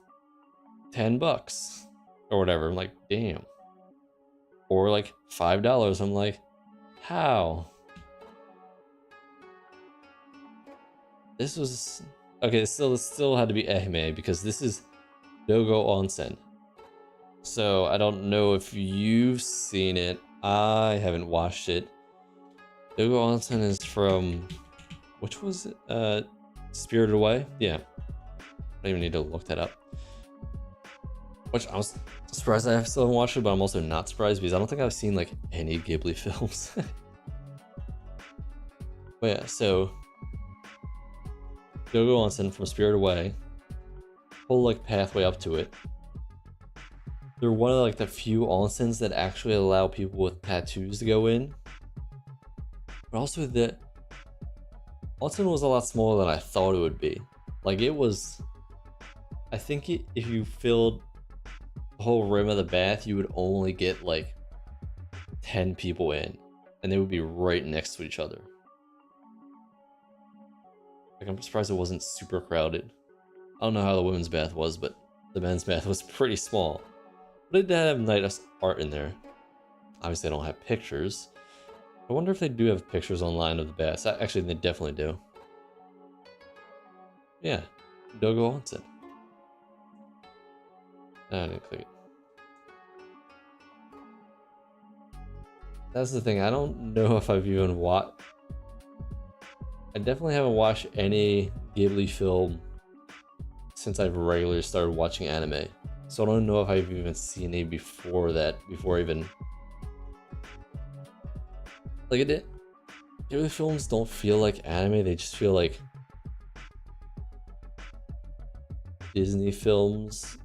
$10 or whatever. I'm like, damn. Or like $5. I'm like, how? This was okay. Still had to be Ehime because this is Dogo Onsen. So I don't know if you've seen it. I haven't watched it. Dogo Onsen is from, which was it? Spirited Away? Yeah. I don't even need to look that up. Which I was surprised I still haven't watched it, but I'm also not surprised because I don't think I've seen like any Ghibli films. But yeah, so Dogo Onsen from Spirited Away, whole like pathway up to it. They're one of like the few onsens that actually allow people with tattoos to go in. But also the onsen was a lot smaller than I thought it would be. Like it was, I think if you filled the whole rim of the bath, you would only get like 10 people in, and they would be right next to each other. Like I'm surprised it wasn't super crowded. I don't know how the women's bath was, but the men's bath was pretty small. But it did have nice art in there. Obviously, I don't have pictures. I wonder if they do have pictures online of the baths. Actually, they definitely do. Yeah, Dogo Onsen. I didn't click it. That's the thing. I don't know if I've even watched. I definitely haven't watched any Ghibli film since I've regularly started watching anime. So I don't know if I've even seen any before that, before even like it did. Ghibli films don't feel like anime, they just feel like Disney films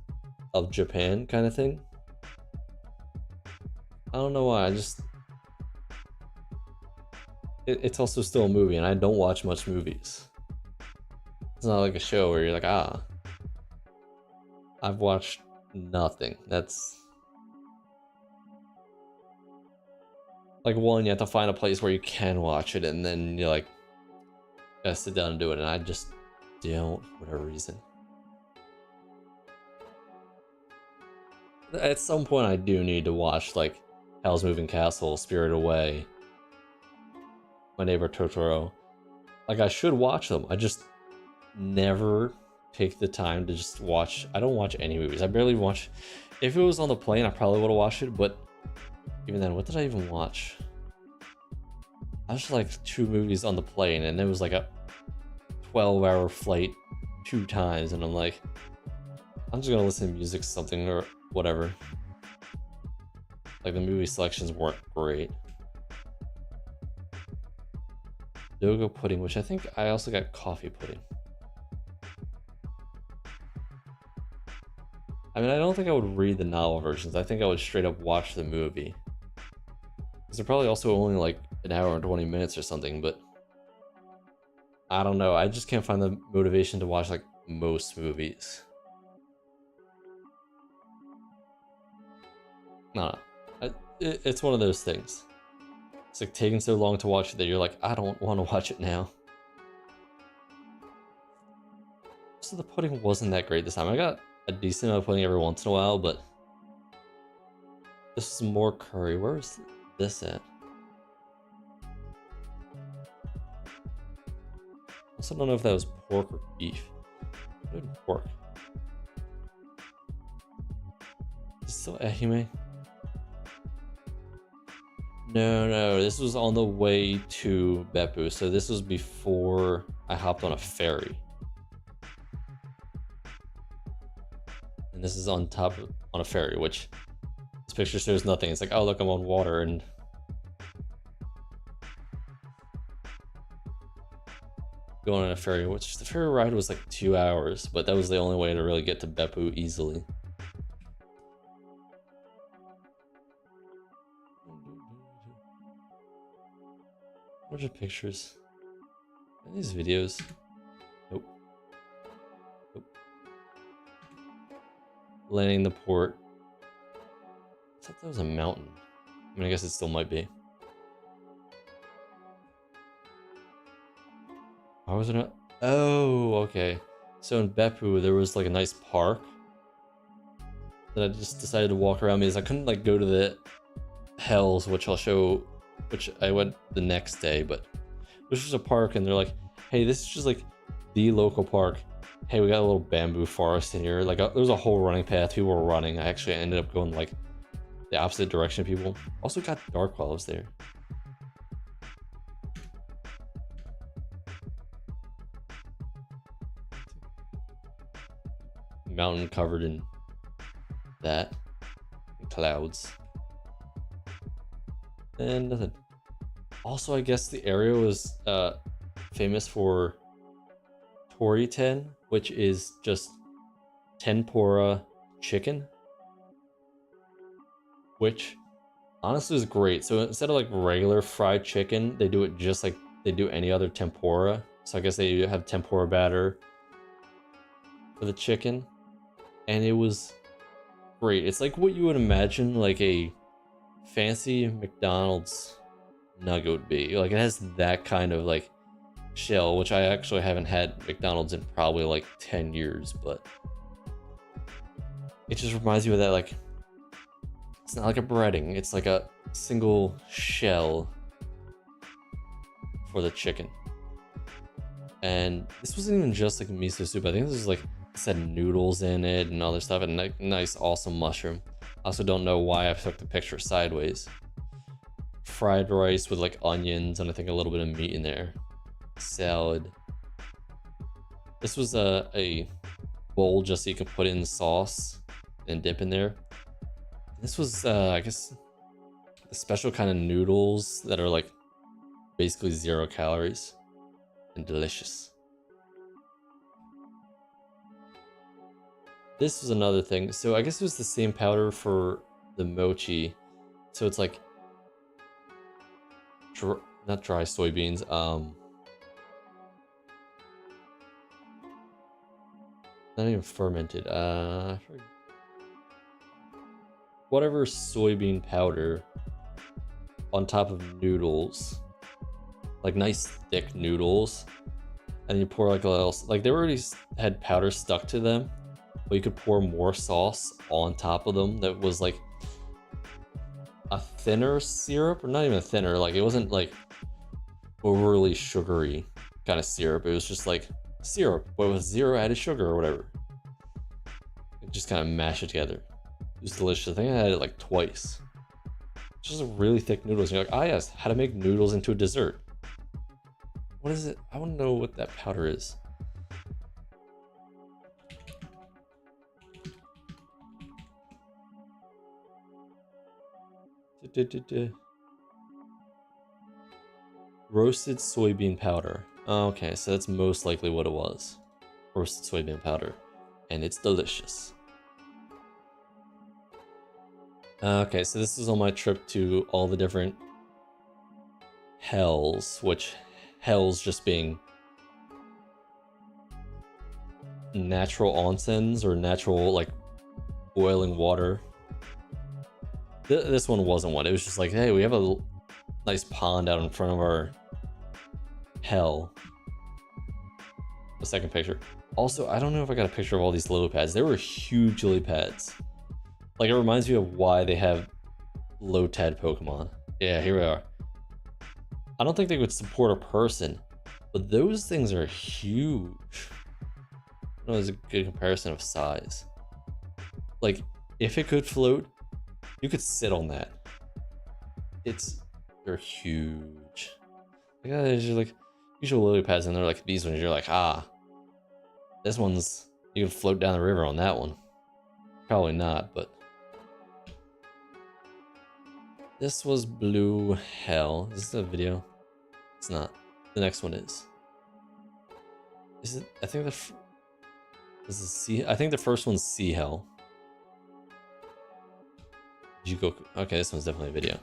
of Japan kind of thing. I don't know why, it's also still a movie and I don't watch much movies. It's not like a show where you're like, ah, I've watched nothing. That's like one, you have to find a place where you can watch it, and then you're like, gotta sit down and do it, and I just don't for whatever reason. At some point, I do need to watch like Howl's Moving Castle, Spirited Away, My Neighbor Totoro. Like I should watch them. I just never take the time to just watch. I don't watch any movies. I barely watch. If it was on the plane, I probably would have watched it, but even then, what did I even watch? I watched like 2 movies on the plane, and it was like a 12-hour flight 2 times, and I'm like, I'm just gonna listen to music, something or whatever. Like the movie selections weren't great. Dogo pudding, which I think I also got coffee pudding. I mean, I don't think I would read the novel versions. I think I would straight up watch the movie. Because they're probably also only like an hour and 20 minutes or something, but I don't know. I just can't find the motivation to watch like most movies. Nah, it's one of those things. It's like taking so long to watch it that you're like, I don't want to watch it now. So the pudding wasn't that great this time. I got a decent amount of pudding every once in a while, but this is more curry. Where's this at? I also don't know if that was pork or beef. Maybe pork. Is it still Ehime? No, this was on the way to Beppu, so this was before I hopped on a ferry. And this is on a ferry, which this picture shows nothing. It's like, oh look, I'm on water, and going on a ferry, which the ferry ride was like 2 hours, but that was the only way to really get to Beppu easily. What are pictures? Are these videos? Nope. landing the port. I thought that was a mountain. I mean, I guess it still might be. Why was it not? Oh, okay. So in Beppu, there was like a nice park that I just decided to walk around because I couldn't like go to the hells, which I'll show, which I went the next day, but there's just a park and they're like, hey, this is just like the local park. Hey, we got a little bamboo forest in here. Like there was a whole running path. People were running. I actually ended up going like the opposite direction of people. Also got dark while I was there. Mountain covered in that. Clouds. And nothing. Also, I guess the area was famous for toriten, which is just tempura chicken, which honestly is great. So instead of like regular fried chicken, they do it just like they do any other tempura. So I guess they have tempura batter for the chicken, and it was great. It's like what you would imagine like a fancy McDonald's nugget would be. Like it has that kind of like shell, which I actually haven't had McDonald's in probably like 10 years, but it just reminds me of that. Like it's not like a breading, it's like a single shell for the chicken. And this wasn't even just like miso soup. I think this was like, it said noodles in it and other stuff, and like nice awesome mushroom. I also don't know why I took the picture sideways. Fried rice with like onions and I think a little bit of meat in there. Salad. This was a bowl just so you could put it in sauce and dip in there. This was I guess the special kind of noodles that are like basically 0 calories and delicious. This was another thing. So I guess it was the same powder for the mochi. So it's like not dry soybeans. Not even fermented. Whatever soybean powder on top of noodles, like nice thick noodles, and you pour like a little, like they already had powder stuck to them, but you could pour more sauce on top of them that was like a thinner syrup, or not even a thinner, like it wasn't like overly sugary kind of syrup. It was just like syrup, but with 0 added sugar or whatever. You just kind of mash it together. It was delicious. I think I had it like twice. Just really thick noodles. And you're like, ah yes, how to make noodles into a dessert. What is it? I want to know what that powder is. Roasted soybean powder. Okay, so that's most likely what it was. Roasted soybean powder. And it's delicious. Okay, so this is on my trip to all the different hells, which hells just being natural onsens or natural like boiling water. This one wasn't one. It was just like, hey, we have a nice pond out in front of our hell. The second picture. Also, I don't know if I got a picture of all these lily pads. They were huge lily pads. Like, it reminds me of why they have low tad Pokemon. Yeah, here we are. I don't think they would support a person, but those things are huge. I don't know, there's a good comparison of size. Like, if it could float, you could sit on that. They're huge. Like, there's just like usual lily pads, and they're like these ones. You're like, ah, this one's, you can float down the river on that one. Probably not, but this was blue hell. Is this a video? It's not. The next one is. Is it? I think this is sea. I think the first one's sea hell. HanKizoku. Okay, this one's definitely a video.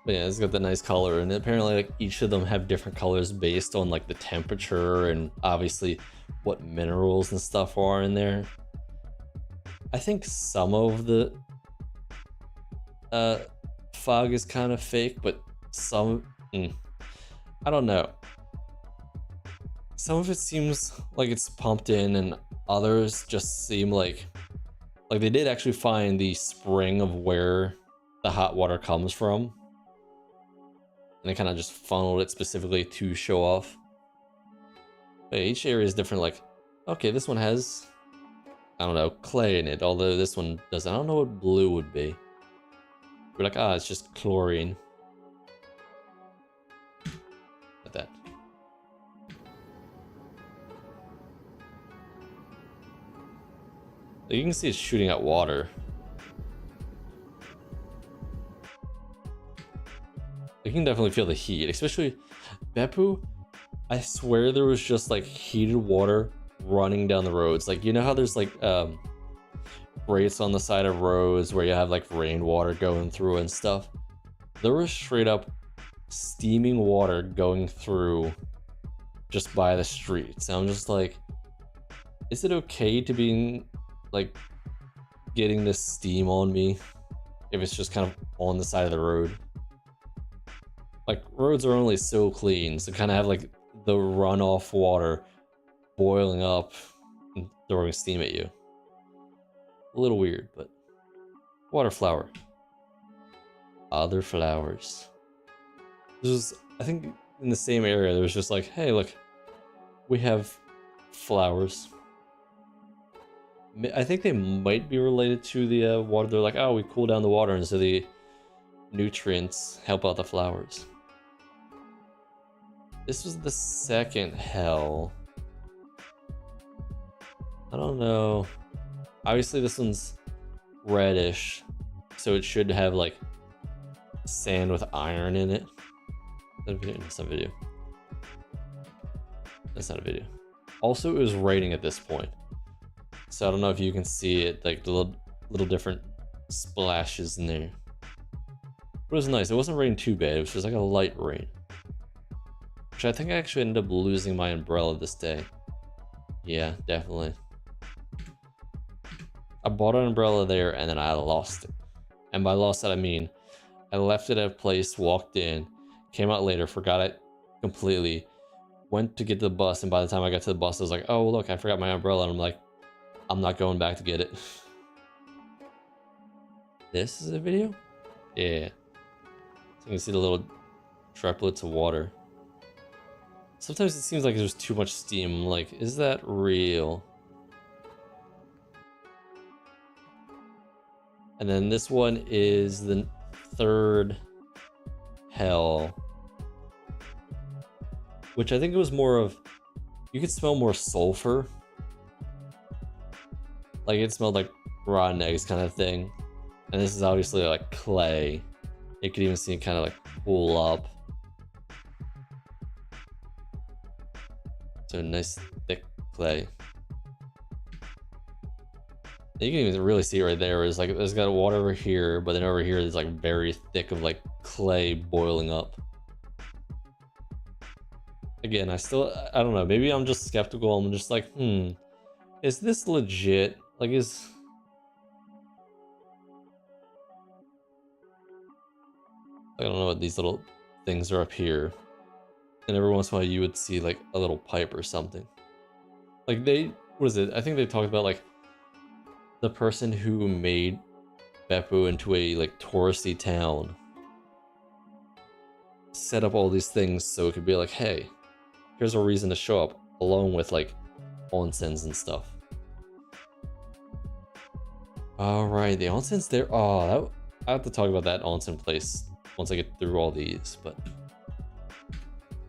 But yeah, it's got the nice color, and apparently like each of them have different colors based on like the temperature and obviously what minerals and stuff are in there. I think some of the fog is kind of fake, but some I don't know. Some of it seems like it's pumped in, and others just seem like they did actually find the spring of where the hot water comes from, and they kind of just funneled it specifically to show off. But each area is different. Like, okay, this one has, I don't know, clay in it, although this one doesn't. I don't know what blue would be. We're like, ah, it's just chlorine. Like that. You can see it's shooting out water. You can definitely feel the heat, especially Beppu. I swear there was just like heated water running down the roads. Like, you know how there's like grates on the side of roads where you have like rainwater going through and stuff? There was straight up steaming water going through just by the streets. And I'm just like, is it okay to be like getting this steam on me if it's just kind of on the side of the road? Like, roads are only so clean, so kind of have like the runoff water boiling up and throwing steam at you. A little weird, but water flower. Other flowers. This is, I think, in the same area. There was just like, hey, look, we have flowers. I think they might be related to the water. They're like, oh, we cool down the water, and so the nutrients help out the flowers. This was the second hell. I don't know. Obviously, this one's reddish, so it should have like sand with iron in it. That's not a video. That's not a video. Also, it was raining at this point, so I don't know if you can see it, like the little different splashes in there. But it was nice. It wasn't raining too bad. It was just like a light rain. Which I think I actually ended up losing my umbrella this day. Yeah, definitely. I bought an umbrella there and then I lost it. And by lost it, I mean I left it at a place, walked in, came out later, forgot it completely, went to get the bus, and by the time I got to the bus, I was like, oh, look, I forgot my umbrella. And I'm like, I'm not going back to get it. This is a video? Yeah. So you can see the little droplets of water. Sometimes it seems like there's too much steam. Like, is that real? And then this one is the third hell, which I think it was more of, you could smell more sulfur. Like, it smelled like rotten eggs kind of thing. And this is obviously like clay. You could even see it kind of like cool up. So nice thick clay. You can even really see it right there. It's like there's got water over here, but then over here there's like very thick of like clay boiling up. Again, I don't know. Maybe I'm just skeptical. I'm just like, is this legit? Like, I don't know what these little things are up here. And every once in a while you would see like a little pipe or something. Like what is it? I think they talked about like the person who made Beppu into a like touristy town set up all these things so it could be like, hey, here's a reason to show up, along with like onsens and stuff. Alright, the onsen's there. Oh, I have to talk about that onsen place once I get through all these, but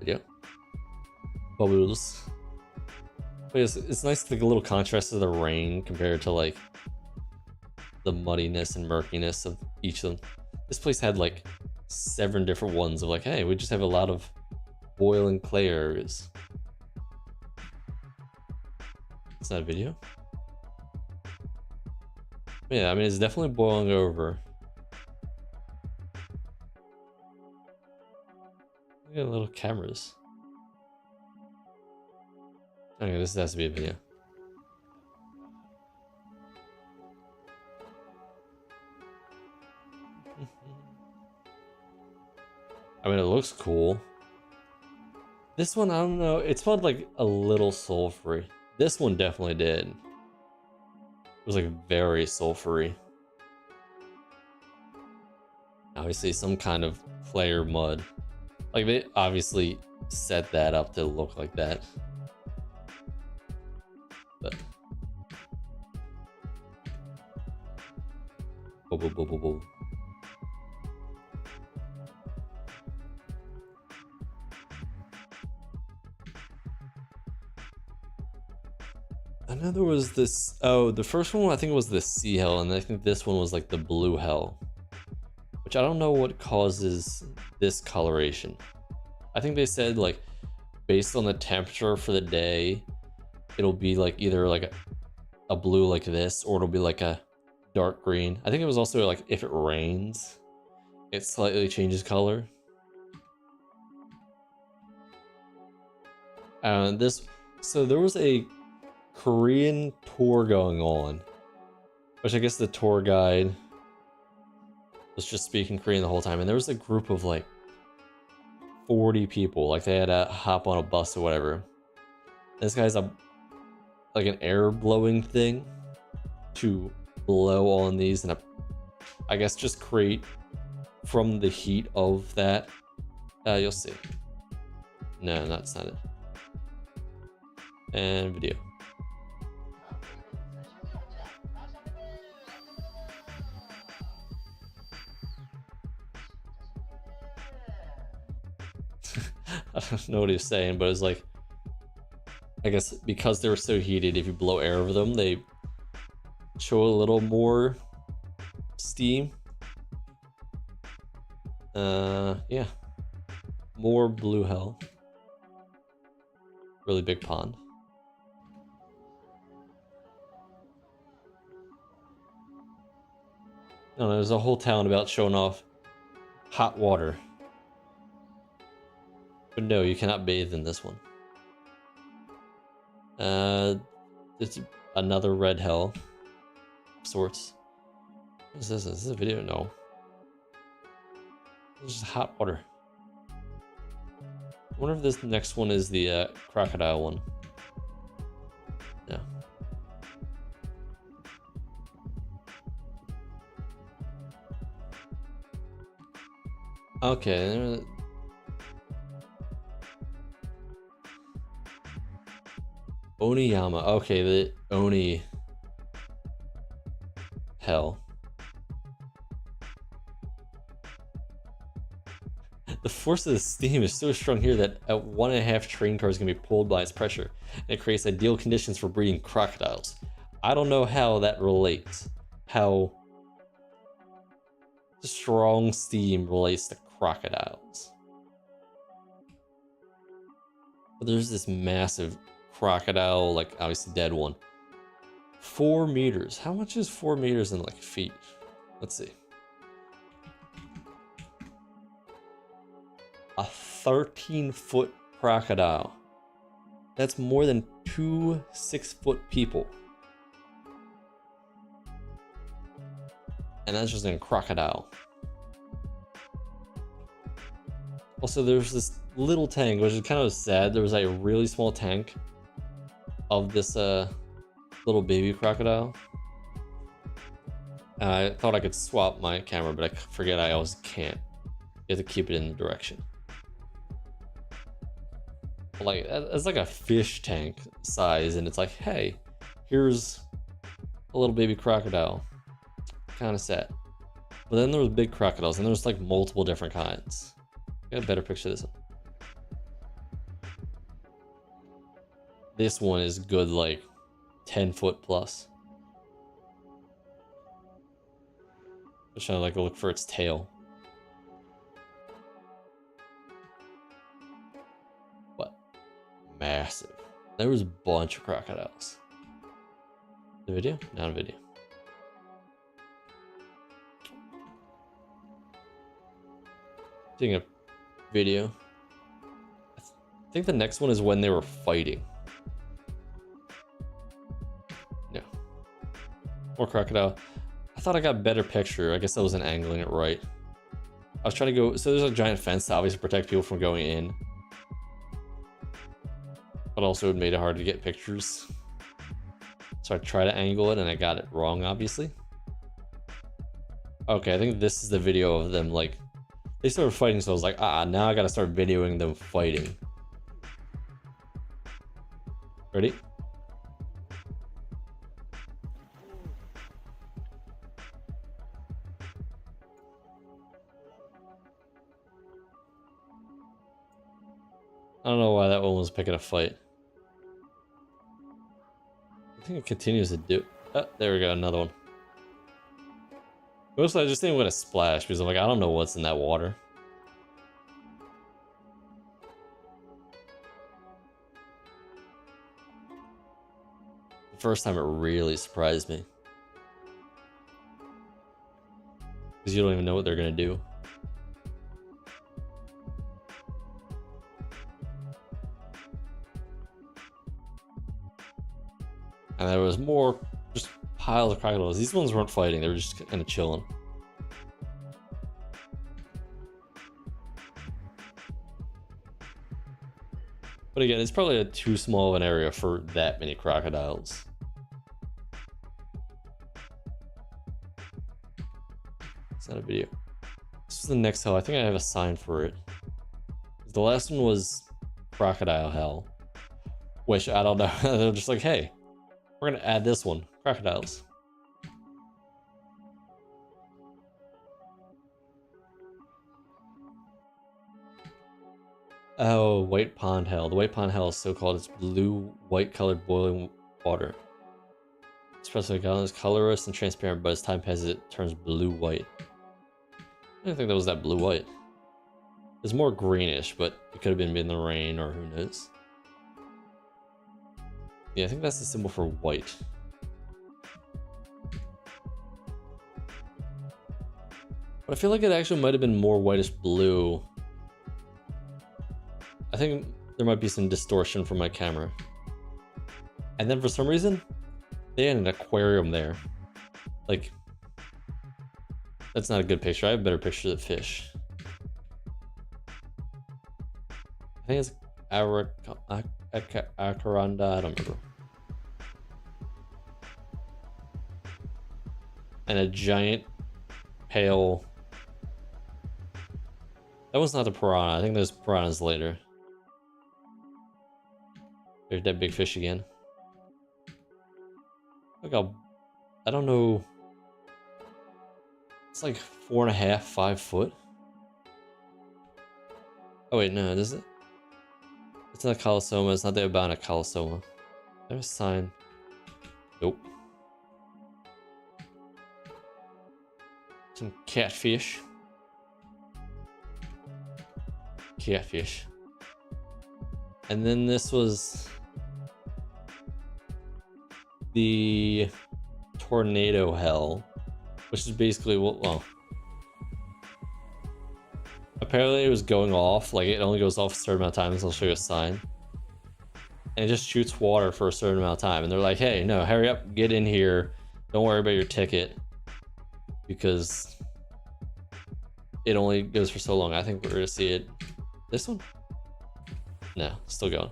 yeah. Bubbles. But it's nice to get a little contrast to the rain compared to like the muddiness and murkiness of each of them. This place had like 7 different ones of like, hey, we just have a lot of boiling clay areas. It's not a video. But yeah, I mean, it's definitely boiling over. Look at little cameras. Okay, this has to be a video. I mean, it looks cool. This one, I don't know. It smelled like a little sulfury. This one definitely did. It was like very sulfury. Obviously, some kind of clay or mud. Like, they obviously set that up to look like that. But. Boom. I know there was this. Oh, the first one I think was the sea hell, and I think this one was like the blue hell, which I don't know what causes this coloration. I think they said like based on the temperature for the day, it'll be like either like a blue like this, or it'll be like a dark green. I think it was also like if it rains, it slightly changes color. So there was a Korean tour going on, which I guess the tour guide was just speaking Korean the whole time, and there was a group of like 40 people. Like they had to hop on a bus or whatever. This guy's like an air blowing thing to blow on these, and I guess just create from the heat of that. You'll see. No, that's not it. And video. I don't know what he was saying, but it's like, I guess because they were so heated, if you blow air over them, they show a little more steam. Yeah. More blue hell. Really big pond. No, there's a whole town about showing off hot water. But no, you cannot bathe in this one. It's another red hell of sorts. What is this? Is this a video? No. This is hot water. I wonder if this next one is the crocodile one. No. Okay. Oniyama. Okay, the Oni hell. The force of the steam is so strong here that at 1.5 train cars can be pulled by its pressure, and it creates ideal conditions for breeding crocodiles. I don't know how that relates. How strong steam relates to crocodiles. But there's this massive crocodile, like obviously dead one. 4 meters. How much is 4 meters in like feet? Let's see. A 13-foot crocodile. That's more than 2 6-foot people. And that's just in a crocodile. Also, there's this little tank, which is kind of sad. There was like a really small tank of this little baby crocodile. I thought I could swap my camera, but I forget I always can't. You have to keep it in the direction. Like, it's like a fish tank size, and it's like, hey, here's a little baby crocodile. Kind of sad. But then there was big crocodiles, and there's like multiple different kinds. Got a better picture of this one. This one is good, like 10 foot plus. Just trying to like look for its tail. What? Massive. There was a bunch of crocodiles. The video? Not a video. Taking a video. I think the next one is when they were fighting. No. More crocodile. I thought I got a better picture. I guess I wasn't angling it right. I was trying to go, so there's a giant fence to obviously protect people from going in. But also it made it hard to get pictures. So I tried to angle it and I got it wrong, obviously. Okay, I think this is the video of them, like, they started fighting, so I was like, now I gotta start videoing them fighting. Ready? I don't know why that one was picking a fight. I think it continues to do. Oh, there we go, another one. Mostly I just didn't want to splash because I'm like, I don't know what's in that water. The first time it really surprised me. Because you don't even know what they're going to do. And there was more just piles of crocodiles. These ones weren't fighting, they were just kind of chilling. But again, it's probably too small of an area for that many crocodiles. It's not a video. This is the next hell. I think I have a sign for it. The last one was Crocodile Hell, which I don't know. They're just like, hey, we're gonna add this one, crocodiles. Oh, White Pond Hell. The White Pond Hell is so called. It's blue-white colored boiling water. Especially is colorless and transparent, but as time passes, it turns blue-white. I didn't think that was that blue-white. It's more greenish, but it could have been in the rain or who knows. Yeah, I think that's the symbol for white. But I feel like it actually might have been more whitish blue. I think there might be some distortion from my camera. And then for some reason, they had an aquarium there. Like, that's not a good picture. I have better pictures of fish. I think it's Acaranda, I don't remember. And a giant pale. That one's not the piranha. I think there's piranhas later. There's that big fish again. Look how, I don't know. It's like 4.5, 5 foot. Oh wait, no, is it? It's not Calisoma. It's not the Abana Calisoma. There's a sign. Nope. Some catfish. Catfish. And then this was the Tornado Hell, which is basically what, well, apparently it was going off, like it only goes off a certain amount of times. I'll show you a sign. And it just shoots water for a certain amount of time. And they're like, hey, no, hurry up, get in here. Don't worry about your ticket. Because it only goes for so long. I think we're gonna see it. This one? No, still going.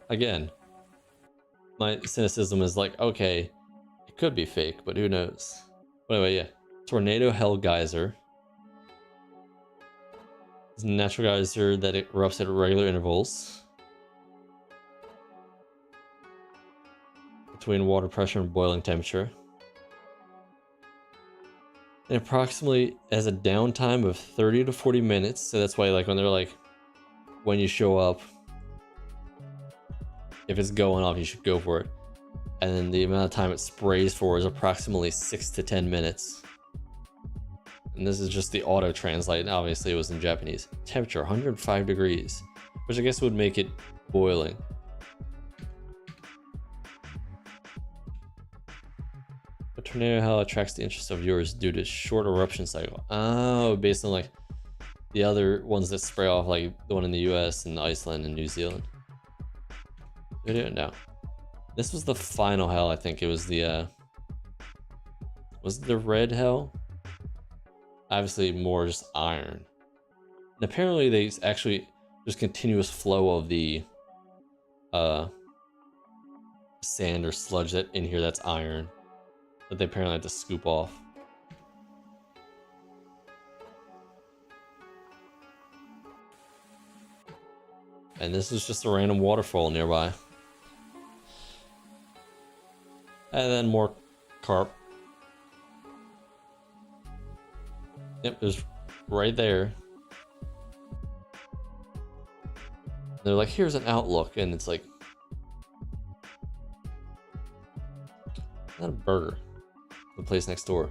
Again, my cynicism is like, okay, it could be fake, but who knows? But anyway, yeah. Tornado Hell Geyser. It's a natural geyser that it erupts at regular intervals between water pressure and boiling temperature. And approximately has a downtime of 30 to 40 minutes. So that's why, like, when they're like, when you show up, if it's going off, you should go for it. And then the amount of time it sprays for is approximately 6 to 10 minutes. And this is just the auto translate. Obviously it was in Japanese. Temperature 105 degrees, which I guess would make it boiling. tornado how it attracts the interest of viewers due to short eruption cycle. Oh, based on like the other ones that spray off, like the one in the US and Iceland and New Zealand. We don't know. This was the final hell, I think. It was the was it the red hell? Obviously more just iron. And apparently they actually, there's continuous flow of the sand or sludge that in here that's iron that they apparently had to scoop off. And this is just a random waterfall nearby. And then more carp. Yep, it was right there. They're like, here's an outlook, and it's like, not a burger. The place next door.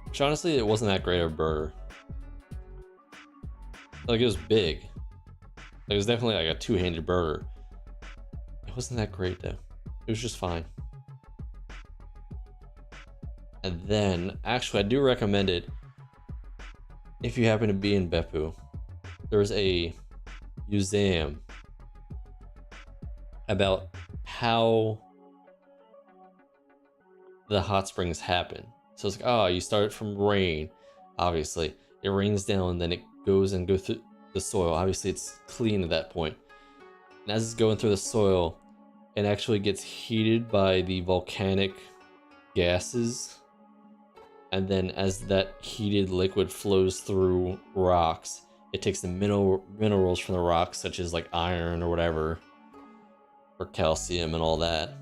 Which honestly, it wasn't that great of a burger. Like, it was big. Like, it was definitely like a two-handed burger. It wasn't that great though. It was just fine. And then, actually, I do recommend it if you happen to be in Beppu. There's a museum about how the hot springs happen. So it's like, oh, you start from rain, obviously. It rains down, and then it goes through the soil. Obviously, it's clean at that point. And as it's going through the soil, it actually gets heated by the volcanic gases. And then as that heated liquid flows through rocks, it takes the minerals from the rocks, such as like iron or whatever, or calcium and all that.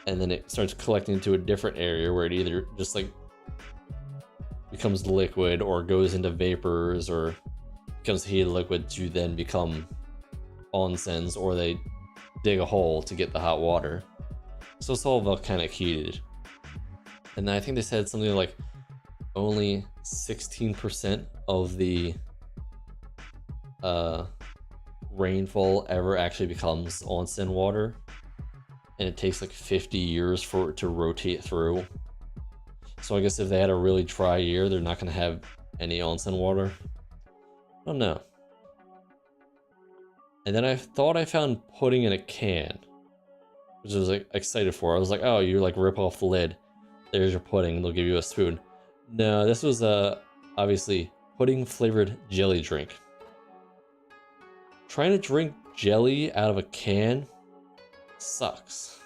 And then it starts collecting into a different area where it either just like becomes liquid or goes into vapors or becomes heated liquid to then become onsens, or they dig a hole to get the hot water. So it's all volcanic heated. And I think they said something like only 16% of the rainfall ever actually becomes onsen water, and it takes like 50 years for it to rotate through. So I guess if they had a really dry year, they're not going to have any onsen water. I don't know. And then I thought I found pudding in a can, which I was like excited for. I was like, oh, you like rip off the lid, there's your pudding, and they'll give you a spoon. No, this was obviously pudding flavored jelly drink. Trying to drink jelly out of a can sucks.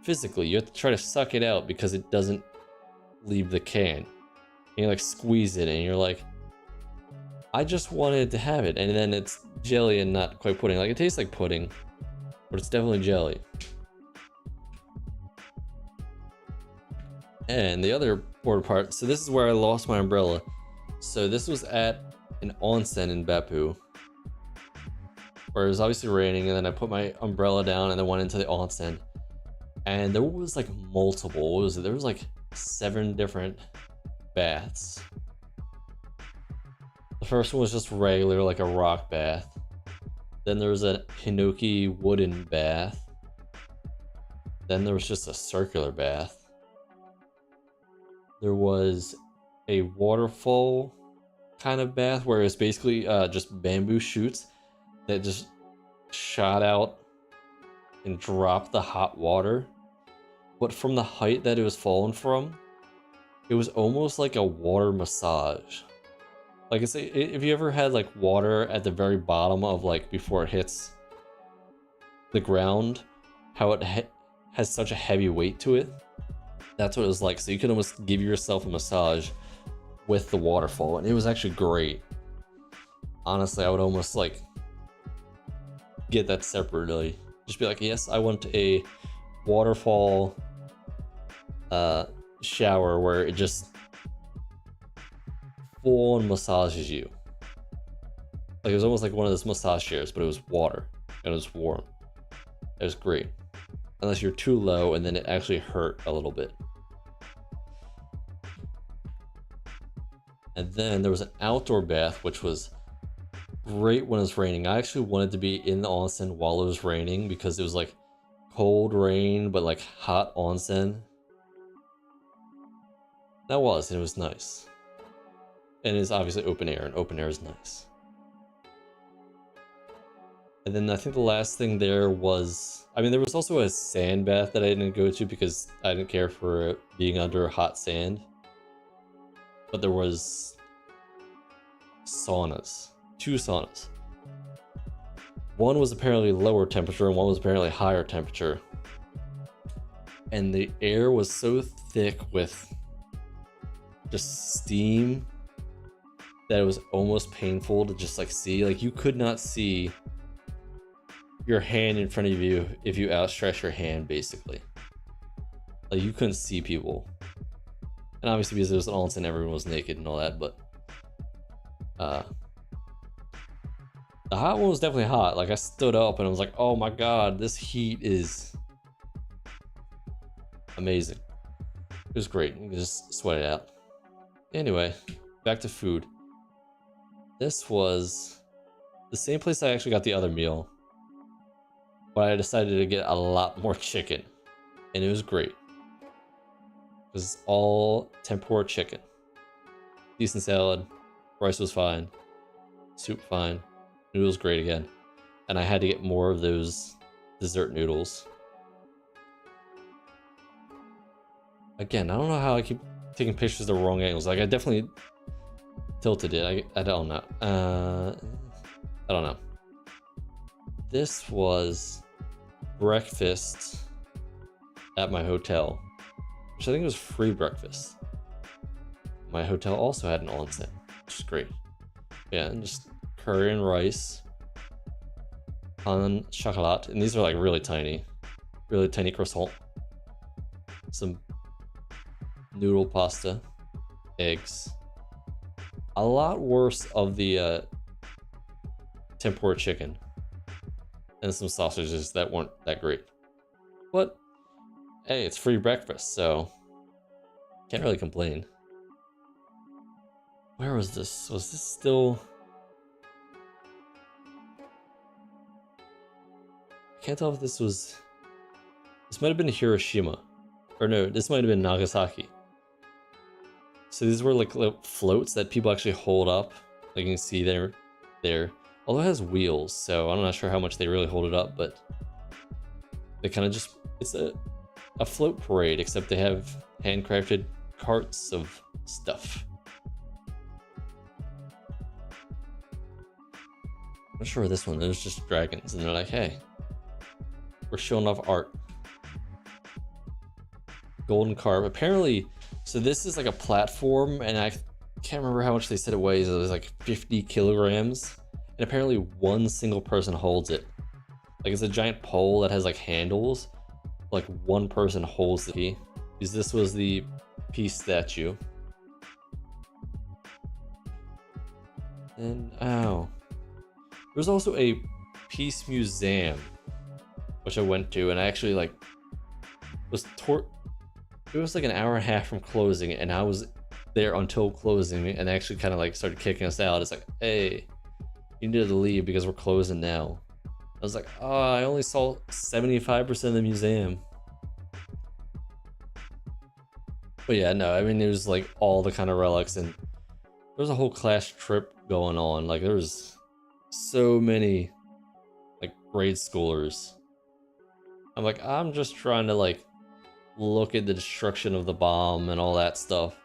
Physically, you have to try to suck it out because it doesn't leave the can. And you like squeeze it, and you're like, I just wanted to have it, and then it's jelly and not quite pudding. Like, it tastes like pudding, but it's definitely jelly. And the other important part, so this is where I lost my umbrella. So this was at an onsen in Beppu, where it was obviously raining, and then I put my umbrella down and then went into the onsen. And there was like multiple, what was it? There was like 7 different baths. The first one was just regular, like a rock bath. Then there was a hinoki wooden bath. Then there was just a circular bath. There was a waterfall kind of bath where it was basically just bamboo shoots that just shot out and dropped the hot water. But from the height that it was falling from, it was almost like a water massage. Like, it's, if you ever had like water at the very bottom of like before it hits the ground, how it has such a heavy weight to it. That's what it was like. So you could almost give yourself a massage with the waterfall, and it was actually great. Honestly, I would almost like get that separately. Just be like, yes, I want a waterfall shower where it just full on massages you. Like, it was almost like one of those massage chairs, but it was water and it was warm. It was great. Unless you're too low, and then it actually hurt a little bit. And then there was an outdoor bath, which was great when it was raining. I actually wanted to be in the onsen while it was raining because it was like cold rain, but like hot onsen. That was, and it was nice. And it's obviously open air, and open air is nice. And then I think the last thing there was, I mean, there was also a sand bath that I didn't go to because I didn't care for being under hot sand. But there was saunas, 2 saunas. One was apparently lower temperature and one was apparently higher temperature. And the air was so thick with just steam that it was almost painful to just like see. Like you could not see your hand in front of you if you outstretch your hand, basically. Like you couldn't see people. And obviously because it was an onsen, everyone was naked and all that, but the hot one was definitely hot. Like I stood up and I was like, oh my god, this heat is amazing. It was great. You can just sweat it out. Anyway, back to food. This was the same place I actually got the other meal, but I decided to get a lot more chicken, and it was great. It was all tempura chicken. Decent salad, rice was fine, soup fine, noodles great again, and I had to get more of those dessert noodles. Again, I don't know how I keep taking pictures the wrong angles. Like I definitely tilted it. I don't know. I don't know. This was breakfast at my hotel, which I think was free breakfast. My hotel also had an onsen, which is great. Yeah, and just curry and rice, pain chocolat, and these are like really tiny croissant. Some noodle pasta, eggs. A lot worse of the tempura chicken, and some sausages that weren't that great. But hey, it's free breakfast, so can't really complain. Where was this? Was this still? I can't tell if this was. This might have been Hiroshima, or no, this might have been Nagasaki. So these were like little floats that people actually hold up, like you can see there. Although it has wheels, so I'm not sure how much they really hold it up, but they kind of just, it's a float parade, except they have handcrafted carts of stuff. I'm not sure this one, there's just dragons, and they're like, hey, we're showing off art. Golden carp, apparently, so this is like a platform, and I can't remember how much they said it weighs. It was like 50 kilograms, and apparently one single person holds it. Like it's a giant pole that has like handles. Like one person holds the key. Because this was the peace statue. And ow. There's also a peace museum, which I went to, and I actually like was it was like an hour and a half from closing, and I was there until closing, and actually kind of like started kicking us out. It's like, hey, you need to leave because we're closing now. I was like, oh, I only saw 75% of the museum. But yeah, no, I mean, it was like all the kind of relics, and there was a whole class trip going on. Like there was so many like grade schoolers. I'm like, I'm just trying to like look at the destruction of the bomb and all that stuff.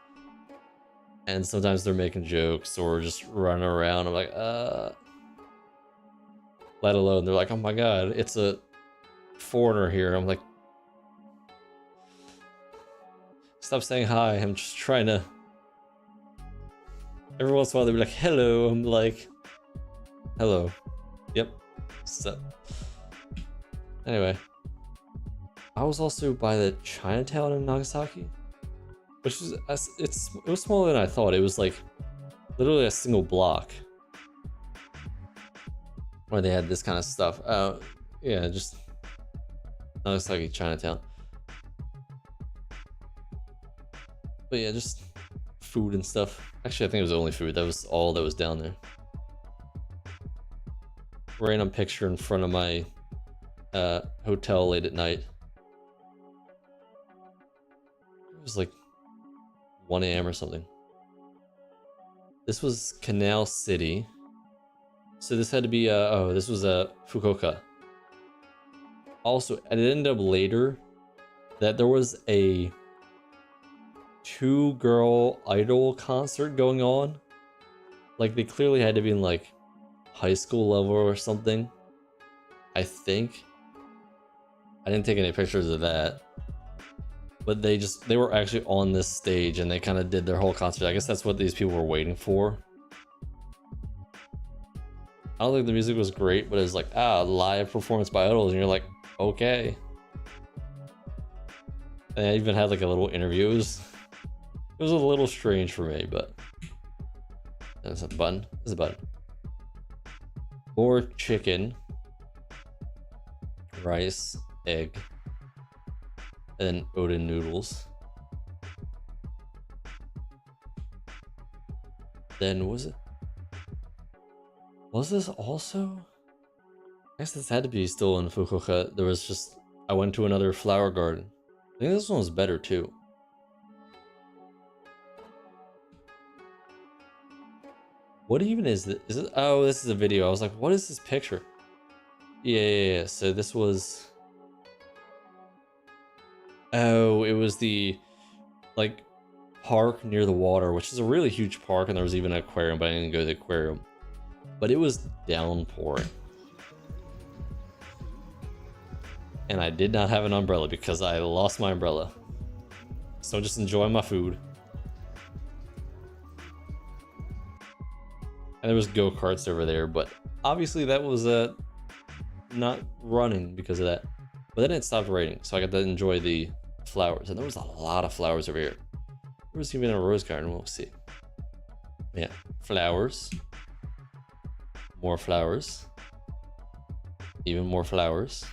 And sometimes they're making jokes or just running around. I'm like, let alone they're like, oh my god, it's a foreigner here. I'm like, stop saying hi. I'm just trying to. Every once in a while they'll be like, hello. I'm like, hello. Yep. So anyway, I was also by the Chinatown in Nagasaki, which is it was smaller than I thought. It was like literally a single block where they had this kind of stuff. Yeah, just Nagasaki Chinatown. But yeah, just food and stuff. Actually, I think it was only food. That was all that was down there. Random picture in front of my hotel late at night. It was like 1 a.m. or something. This was Canal City. So this had to be, oh, this was Fukuoka. Also, it ended up later that there was a 2-girl idol concert going on. Like, they clearly had to be in, like, high school level or something. I think. I didn't take any pictures of that. But they were actually on this stage and they kind of did their whole concert. I guess that's what these people were waiting for. I don't think the music was great, but it was like, live performance by idols, and you're like, okay. And I even had like a little interview. It was a little strange for me, but that's a button. There's a button. More chicken, rice, egg, and then Odin noodles. Then was this also? I guess this had to be still in Fukuoka. There was just, I went to another flower garden. I think this one was better too. What even is this? Is it? Oh, this is a video. I was like, what is this picture? Yeah. So this was. Oh, it was the like park near the water, which is a really huge park, and there was even an aquarium, but I didn't go to the aquarium. But it was downpouring. And I did not have an umbrella because I lost my umbrella. So just enjoying my food. And there was go-karts over there, but obviously that was not running because of that. But then it stopped raining, so I got to enjoy the flowers. And there was a lot of flowers over here. There was even a rose garden, we'll see. Yeah, flowers. More flowers. Even more flowers.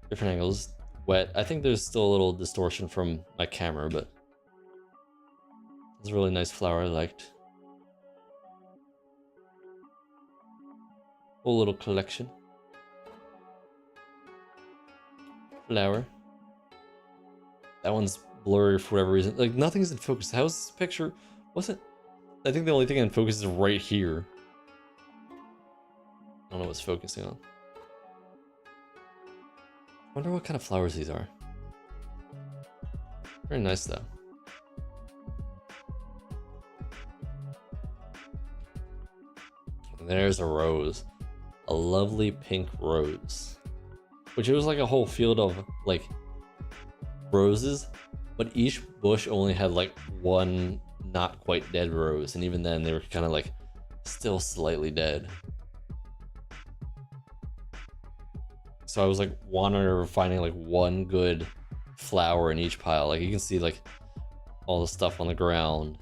Different angles. Wet. I think there's still a little distortion from my camera, but it's a really nice flower I liked. Whole little collection. Flower. That one's blurry for whatever reason. Like, nothing's in focus. How's this picture? Wasn't. I think the only thing in focus is right here. I don't know what's focusing on. I wonder what kind of flowers these are. Very nice though. And there's a rose. A lovely pink rose. Which it was like a whole field of like roses, but each bush only had like one not quite dead rose, and even then they were kind of like still slightly dead. So I was like wandering over finding like one good flower in each pile. Like you can see like all the stuff on the ground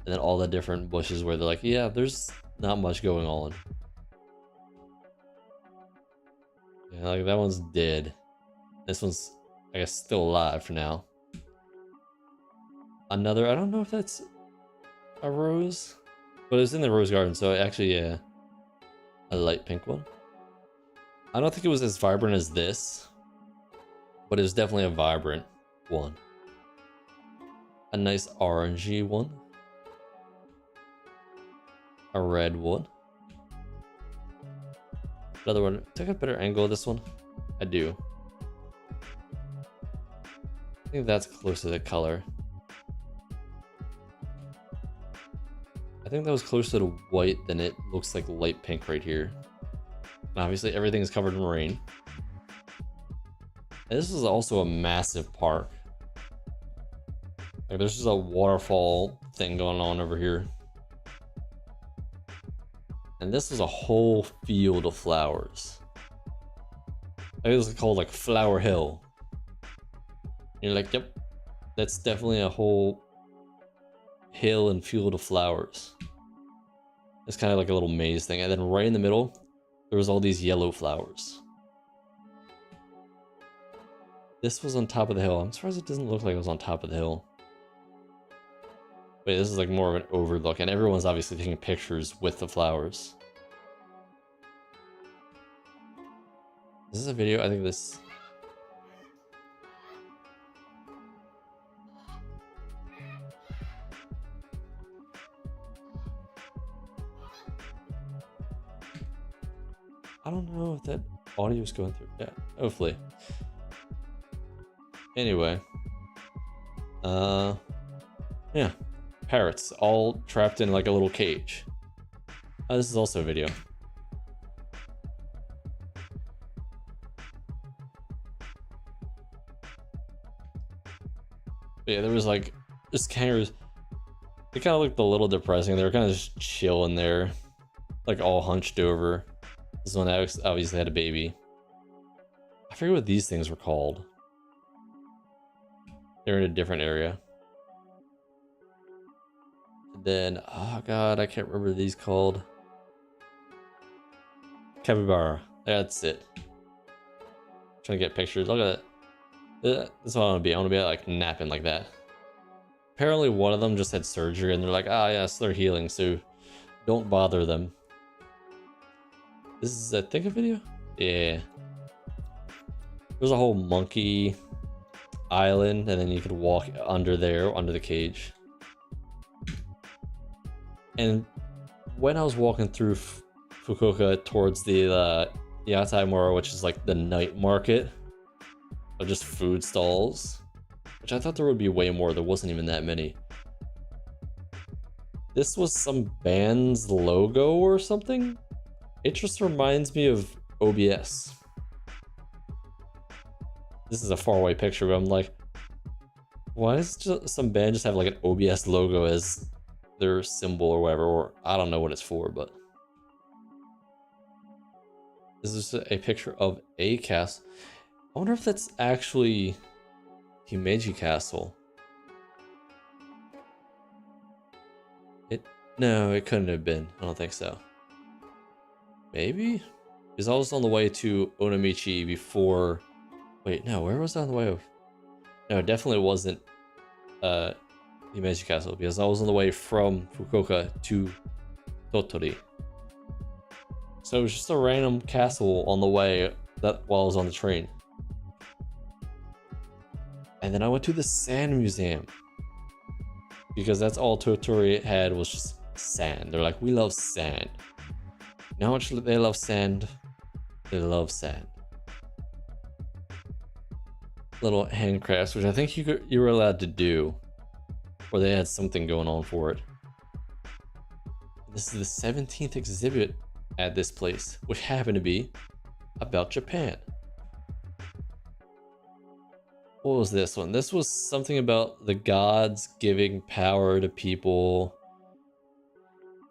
and then all the different bushes where they're like, yeah, there's not much going on. Yeah, like that one's dead. This one's, I guess, still alive for now. Another, I don't know if that's a rose, but it's in the rose garden, so actually, yeah, a light pink one. I don't think it was as vibrant as this, but it was definitely a vibrant one. A nice orangey one. A red one. Another one. Take a better angle of this one. I do. I think that's close to the color. I think that was closer to white than it looks like light pink right here. And obviously everything is covered in rain. And this is also a massive park. Like there's just a waterfall thing going on over here. And this is a whole field of flowers. I think this is called like Flower Hill. You're like, yep, that's definitely a whole hill and field of flowers. It's kind of like a little maze thing. And then right in the middle, there was all these yellow flowers. This was on top of the hill. I'm surprised it doesn't look like it was on top of the hill. Wait, this is like more of an overlook, and everyone's obviously taking pictures with the flowers. Is this a video? I think this... I don't know if that audio is going through. Yeah, hopefully. Anyway. Yeah. Parrots, all trapped in like a little cage. This is also a video. But yeah, there was like, just kangaroos. They kind of looked a little depressing. They were kind of just chilling there, like all hunched over. This one obviously had a baby. I forget what these things were called. They're in a different area. And then, oh god, I can't remember these called. Capybara. That's it. Trying to get pictures. Look at that. That's what I want to be. I want to be like napping like that. Apparently one of them just had surgery and they're like, ah yes, they're healing, so don't bother them. This is, I think, a video? Yeah. There's a whole monkey island and then you could walk under there, under the cage. And when I was walking through Fukuoka towards the Yatai-mura, which is like the night market of just food stalls, which I thought there would be way more. There wasn't even that many. This was some band's logo or something. It just reminds me of OBS. This is a faraway picture, but I'm like, why does some band just have like an OBS logo as their symbol or whatever? Or I don't know what it's for, but this is a picture of a castle. I wonder if that's actually Himeji Castle. No, it couldn't have been. I don't think so. Maybe? Because I was on the way to Onomichi before... Wait, no, where was I on the way of? No, it definitely wasn't Himeji Castle, because I was on the way from Fukuoka to Tottori. So it was just a random castle on the way while I was on the train. And then I went to the Sand Museum, because that's all Tottori had was just sand. They're like, we love sand. You know how much they love sand? They love sand. Little handcrafts, which I think you were allowed to do, or they had something going on for it. This is the 17th exhibit at this place, which happened to be about Japan. What was this one? This was something about the gods giving power to people.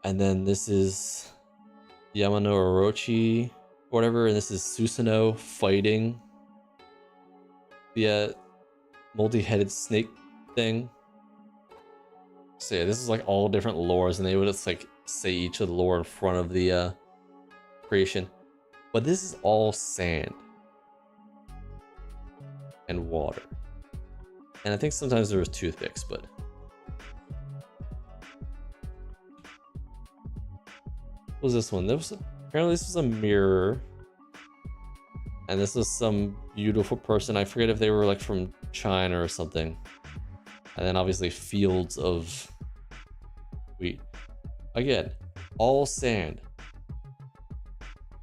And then this is Yamano Orochi, whatever, and this is Susanoo fighting the multi-headed snake thing. So yeah, this is like all different lores, and they would just like say each of the lore in front of the creation. But this is all sand and water. And I think sometimes there was toothpicks, but what was this one? Apparently this was a mirror. And this was some beautiful person. I forget if they were like from China or something. And then obviously fields of wheat. Again, all sand.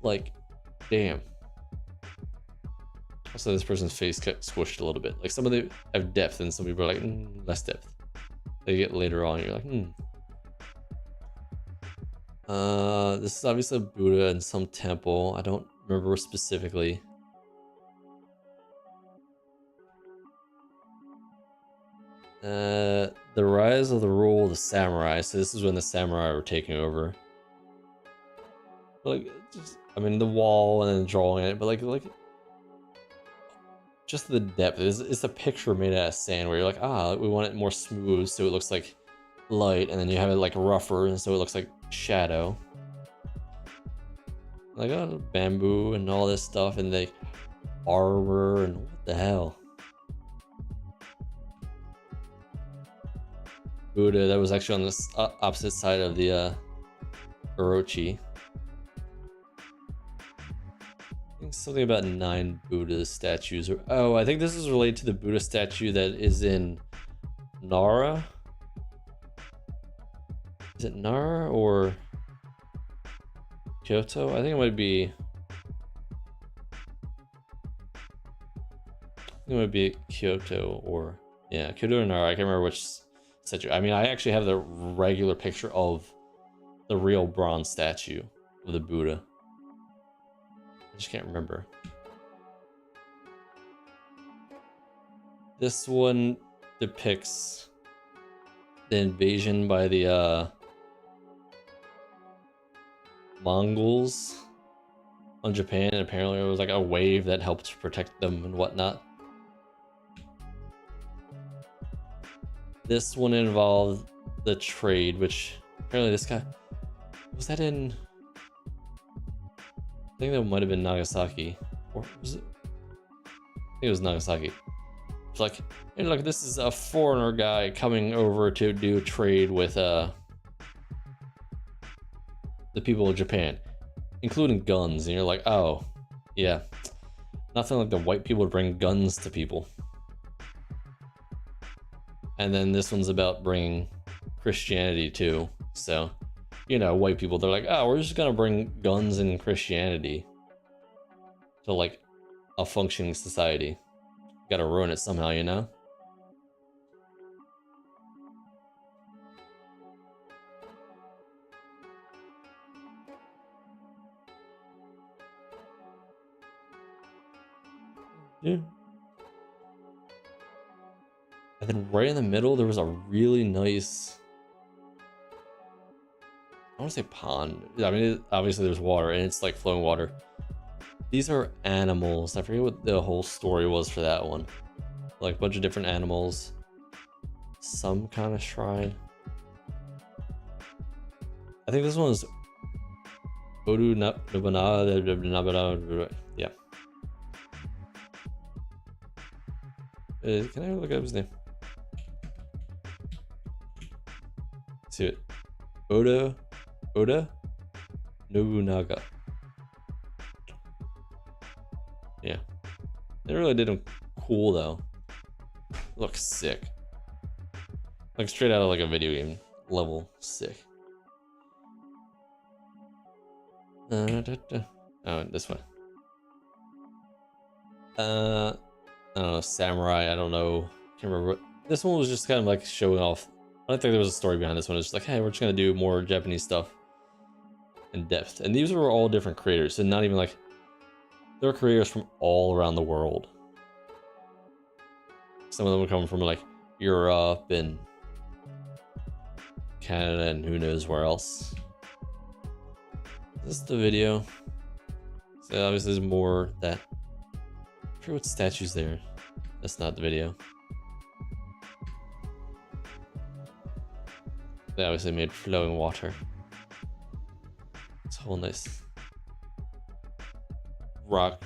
Like, damn. Also, this person's face got squished a little bit. Like, some of them have depth and some people are like, less depth. They get later on, you're like, This is obviously a Buddha in some temple. I don't remember specifically. The rise of the rule of the samurai. So this is when the samurai were taking over. Like, just, I mean, the wall and then drawing it, but like just the depth. It's a picture made out of sand where you're like, we want it more smooth so it looks like light, and then you have it like rougher and so it looks like shadow. Like, bamboo and all this stuff, and like armor and what the hell. Buddha, that was actually on the opposite side of the Orochi. I think something about 9 Buddha statues. Oh, I think this is related to the Buddha statue that is in Nara. Is it Nara or Kyoto? I think it might be think it might be Kyoto or yeah, Kyoto or Nara. I can't remember which statue. I mean, I actually have the regular picture of the real bronze statue of the Buddha. I just can't remember. This one depicts the invasion by the Mongols on Japan, and apparently it was like a wave that helped protect them and whatnot. This one involved the trade, which apparently this guy was that in. I think that might have been Nagasaki, or was it? I think it was Nagasaki. It's like, hey, look, this is a foreigner guy coming over to do trade with the people of Japan, including guns. And you're like, oh, yeah, nothing like the white people would bring guns to people. And then this one's about bringing Christianity too. So, you know, white people, they're like, oh, we're just gonna bring guns and Christianity to like a functioning society. Gotta ruin it somehow, you know? Yeah. And then right in the middle, there was a really nice, I want to say pond. I mean, obviously there's water and it's like flowing water. These are animals. I forget what the whole story was for that one. Like a bunch of different animals. Some kind of shrine. I think this one is Odu Nobunaga. Yeah. Can I look up his name? Let's see it. Oda Nobunaga. Yeah. They really did him cool though. Looks sick. Like straight out of like a video game level sick. Oh, this one. I don't know, samurai, I don't know. Can't remember. This one was just kind of like showing off. I don't think there was a story behind this one. It's just like, hey, we're just gonna do more Japanese stuff in depth. And these were all different creators, and not even like there are creators from all around the world. Some of them would come from like Europe and Canada and who knows where else. This is the video. So obviously there's more that. I forget what statue's there. That's not the video. They obviously made flowing water. It's a whole nice rock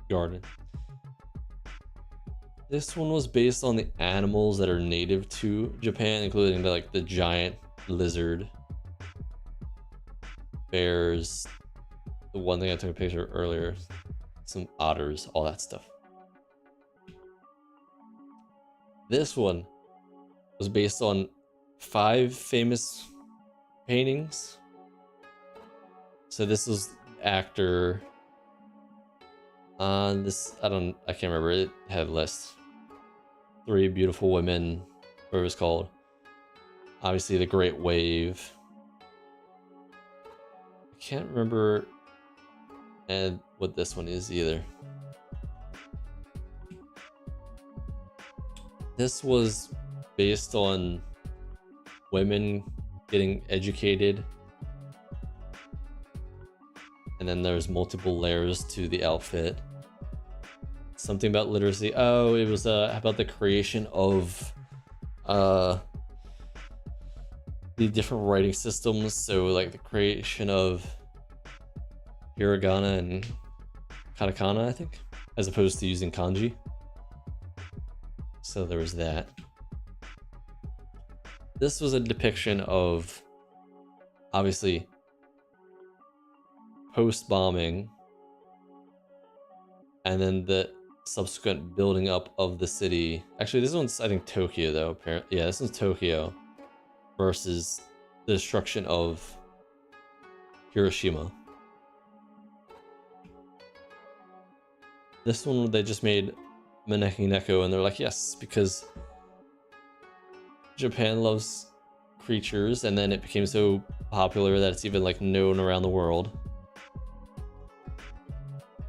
garden. This one was based on the animals that are native to Japan, including the giant lizard, bears, the one thing I took a picture earlier, some otters, all that stuff. This one was based on 5 famous paintings. So this was actor on this, I can't remember, it had a list. 3 Beautiful Women, whatever it was called. Obviously the Great Wave. I can't remember and what this one is either. This was based on women getting educated, and then there's multiple layers to the outfit. Something about literacy. Oh, it was about the creation of the different writing systems. So like the creation of hiragana and katakana, I think, as opposed to using kanji. So there was that. This was a depiction of, obviously, post-bombing, and then the subsequent building up of the city. Actually, this one's, I think, Tokyo, though. Apparently, yeah, this one's Tokyo versus the destruction of Hiroshima. This one, they just made Maneki Neko, and they're like, yes, because Japan loves creatures, and then it became so popular that it's even like known around the world.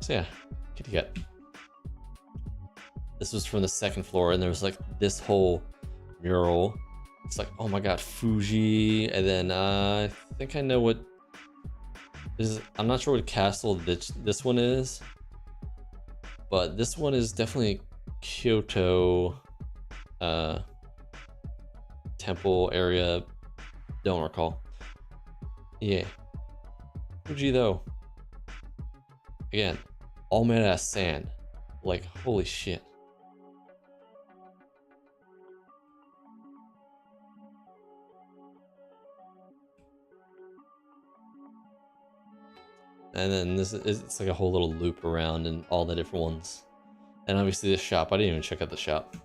So yeah, kitty cat. This was from the second floor, and there was like this whole mural. It's like, oh my god, Fuji, and then I think I know what this is. I'm not sure what castle this one is, but this one is definitely Kyoto temple area. Don't recall. Yeah, Fuji though. Again, all made out of sand. Like, holy shit. And then this is, it's like a whole little loop around and all the different ones. And obviously this shop, I didn't even check out the shop.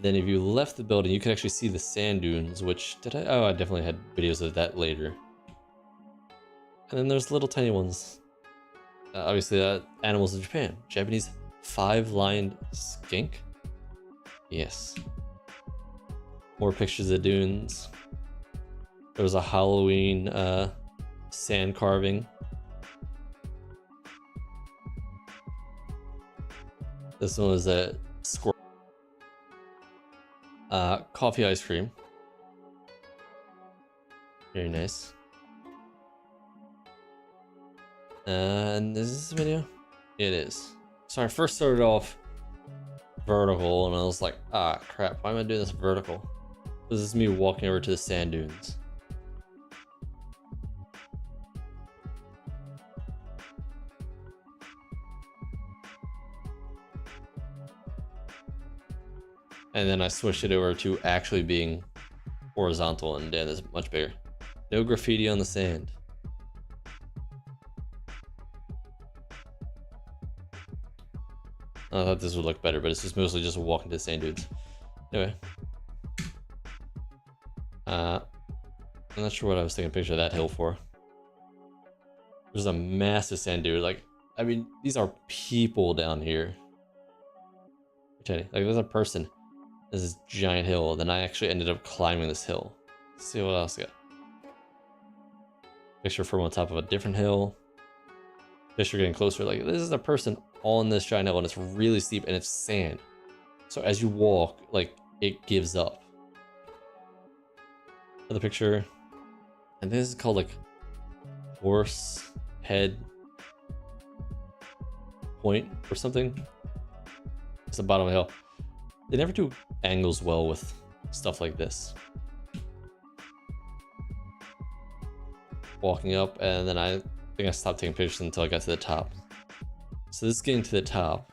Then if you left the building, you could actually see the sand dunes, which did I? Oh, I definitely had videos of that later. And then there's little tiny ones. Obviously, animals of Japan. Japanese 5-lined skink. Yes. More pictures of dunes. There was a Halloween sand carving. This one was a squirrel. Coffee ice cream. Very nice. And is this a video? It is. So I first started off vertical, and I was like, ah, crap, why am I doing this vertical? This is me walking over to the sand dunes. And then I switched it over to actually being horizontal, and then it's much bigger. No graffiti on the sand. I thought this would look better, but it's just mostly just walking to the sand dunes. Anyway. I'm not sure what I was taking a picture of that hill for. There's a massive sand dune. Like, I mean, these are people down here. Like, there's a person. There's this giant hill. Then I actually ended up climbing this hill. Let's see what else I got. Picture from on top of a different hill. Picture getting closer. Like, this is a person on this giant hill, and it's really steep, and it's sand. So as you walk, like, it gives up. Another picture. And this is called, like, horse head point or something. It's the bottom of the hill. They never do angles well with stuff like this. Walking up, and then I think I stopped taking pictures until I got to the top. So this is getting to the top.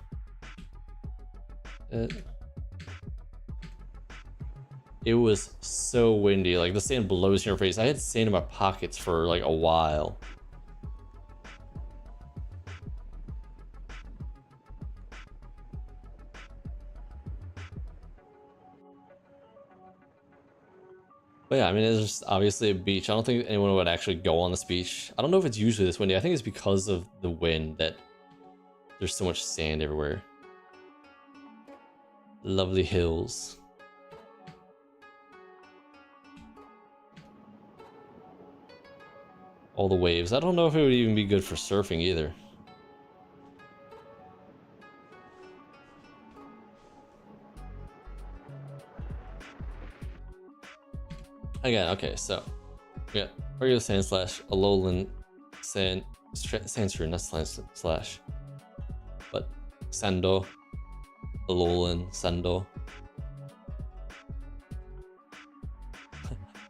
It was so windy, like the sand blows in your face. I had sand in my pockets for like a while. But yeah, I mean, it's just obviously a beach. I don't think anyone would actually go on this beach. I don't know if it's usually this windy. I think it's because of the wind that there's so much sand everywhere. Lovely hills. All the waves. I don't know if it would even be good for surfing either. Again, okay, so we got regular sand slash, a lowland sandstone, not slash, but sando, a lowland sando,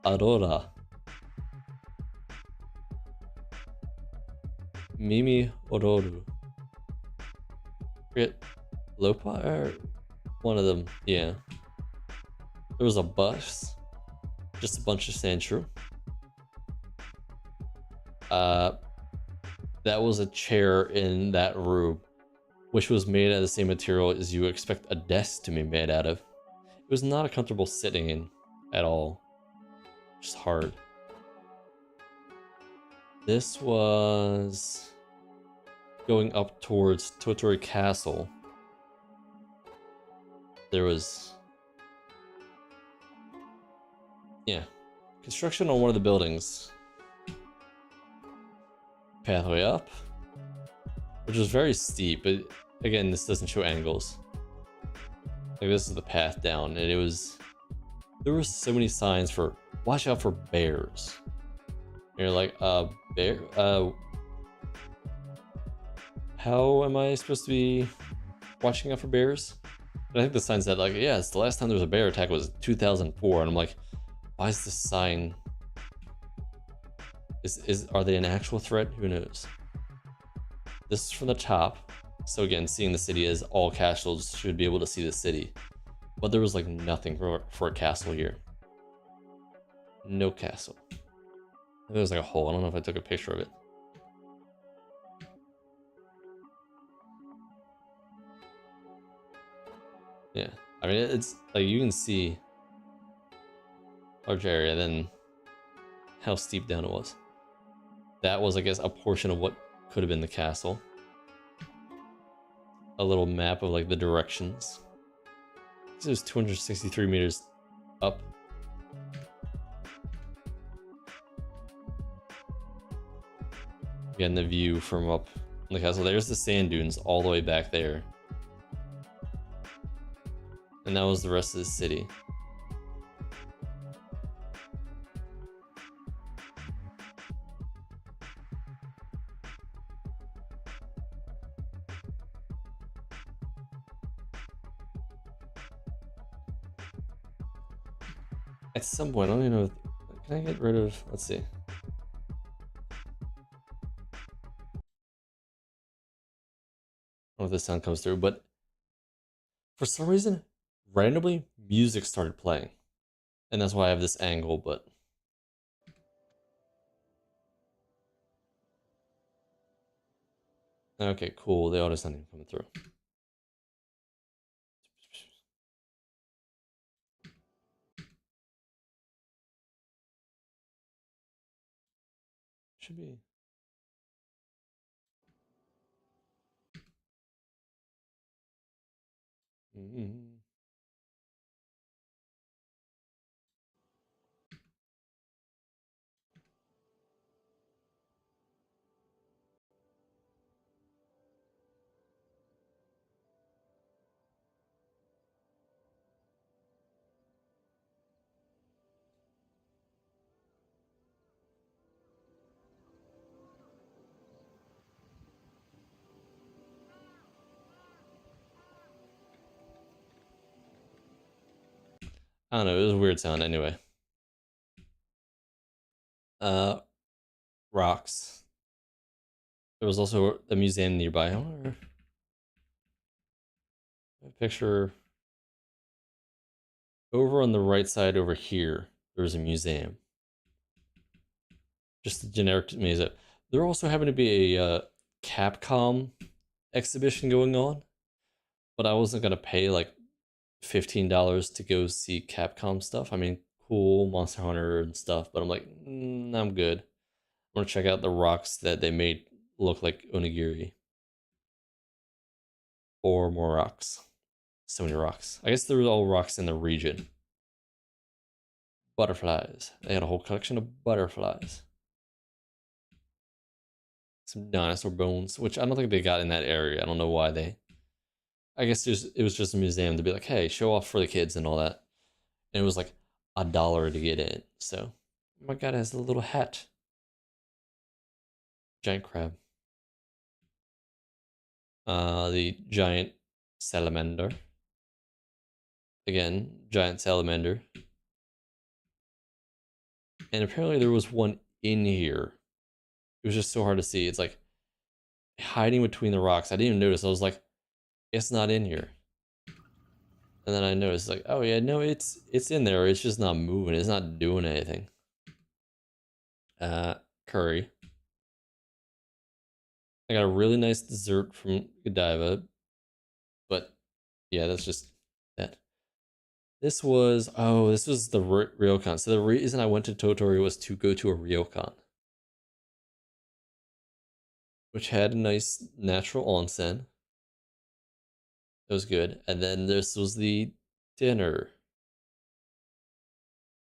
aurora, mimi ororu. Forget Lopa or one of them. Yeah, there was a bus. Just a bunch of sand shrew. That was a chair in that room, which was made out of the same material as you expect a desk to be made out of. It was not a comfortable sitting in at all. Just hard. This was going up towards Tottori Castle. there was, yeah, construction on one of the buildings. Pathway up, which was very steep, but again, this doesn't show angles. Like this is the path down, and there were so many signs for watch out for bears. And you're like, bear? How am I supposed to be watching out for bears? And I think the sign said like, yeah, it's the last time there was a bear attack was 2004, and I'm like, why is this sign? Are they an actual threat? Who knows? This is from the top. So again, seeing the city as all castles should be able to see the city. But there was like nothing for a castle here. No castle. There was like a hole. I don't know if I took a picture of it. Yeah. I mean, it's like you can see large area, then how steep down it was. That was, I guess, a portion of what could have been the castle. A little map of like the directions. This is 263 meters up. Again, the view from up on the castle. There's the sand dunes all the way back there. And that was the rest of the city. At some point, I don't even know. Can I get rid of? Let's see. I don't know if the sound comes through, but for some reason, randomly music started playing, and that's why I have this angle. But okay, cool. The audio's not even coming through. Should be. I don't know. It was a weird sound anyway. Rocks. There was also a museum nearby. I wonder. A picture over on the right side over here. There's a museum. Just a generic museum. There also happened to be a Capcom exhibition going on, but I wasn't gonna pay like $15 to go see Capcom stuff. I mean, cool Monster Hunter and stuff, but I'm like, I'm good. I want to check out the rocks that they made look like onigiri. Or more rocks. So many rocks. I guess there were all rocks in the region. Butterflies. They had a whole collection of butterflies. Some dinosaur bones, which I don't think they got in that area. I don't know why they. I guess it was just a museum to be like, hey, show off for the kids and all that. And it was like $1 to get in. So, oh my god, it has a little hat. Giant crab. The giant salamander. Again, giant salamander. And apparently there was one in here. It was just so hard to see. It's like hiding between the rocks. I didn't even notice. I was like, it's not in here. And then I noticed like, oh yeah, no, it's in there. It's just not moving. It's not doing anything. Curry. I got a really nice dessert from Godiva. But yeah, that's just that. This was the ryokan. So the reason I went to Totori was to go to a ryokan, which had a nice natural onsen. It was good. And then this was the dinner,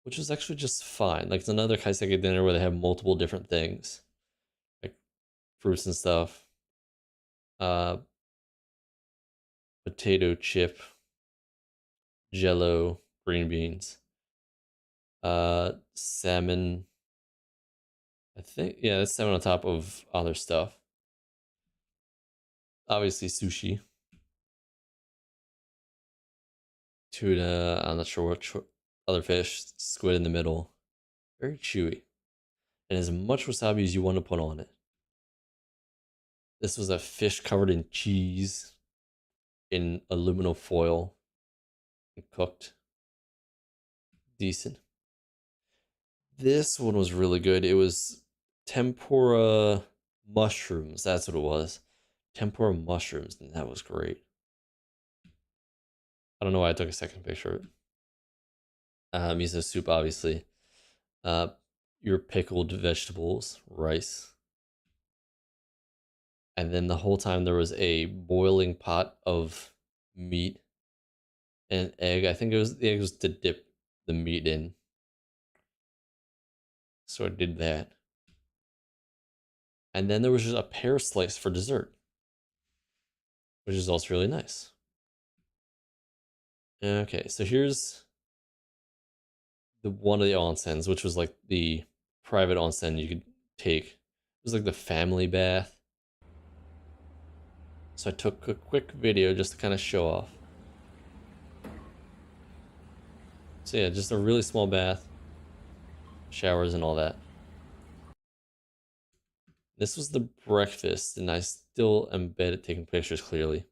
which was actually just fine. Like it's another kaiseki dinner where they have multiple different things, like fruits and stuff. Uh, potato chip, jello, green beans, salmon. I think yeah, that's salmon on top of other stuff. Obviously sushi, tuna. I'm not sure what other fish. Squid in the middle, very chewy, and as much wasabi as you want to put on it. This was a fish covered in cheese in aluminum foil and cooked decent. This one was really good. It was tempura mushrooms. That's what it was. Tempura mushrooms, and that was great. I don't know why I took a second picture of it. Miso soup, obviously. Uh, your pickled vegetables, rice. And then the whole time there was a boiling pot of meat and egg. I think it was the egg was to dip the meat in. So I did that. And then there was just a pear slice for dessert, which is also really nice. Okay, so here's the one of the onsens, which was like the private onsen you could take. It was like the family bath. So I took a quick video just to kind of show off. So yeah, just a really small bath, showers and all that. This was the breakfast, and I still am bad at taking pictures clearly.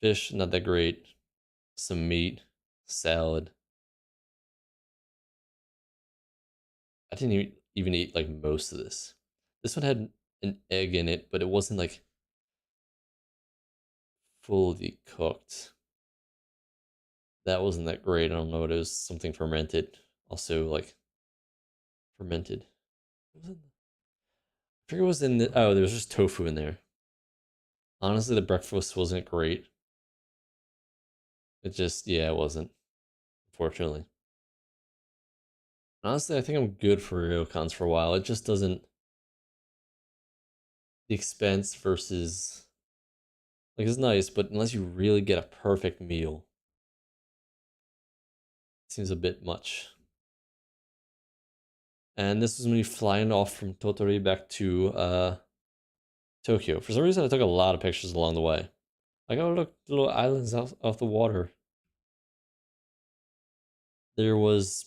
Fish, not that great. Some meat, salad. I didn't even eat like most of this. This one had an egg in it, but it wasn't like fully cooked. That wasn't that great. I don't know. It was something fermented. Also, like fermented. I forget what was in the. Oh, there was just tofu in there. Honestly, the breakfast wasn't great. It just, yeah, it wasn't. Unfortunately. Honestly, I think I'm good for ryokans for a while. It just doesn't. The expense versus. Like, it's nice, but unless you really get a perfect meal, it seems a bit much. And this was me flying off from Tottori back to Tokyo. For some reason, I took a lot of pictures along the way. Like, oh, look, little islands off the water. There was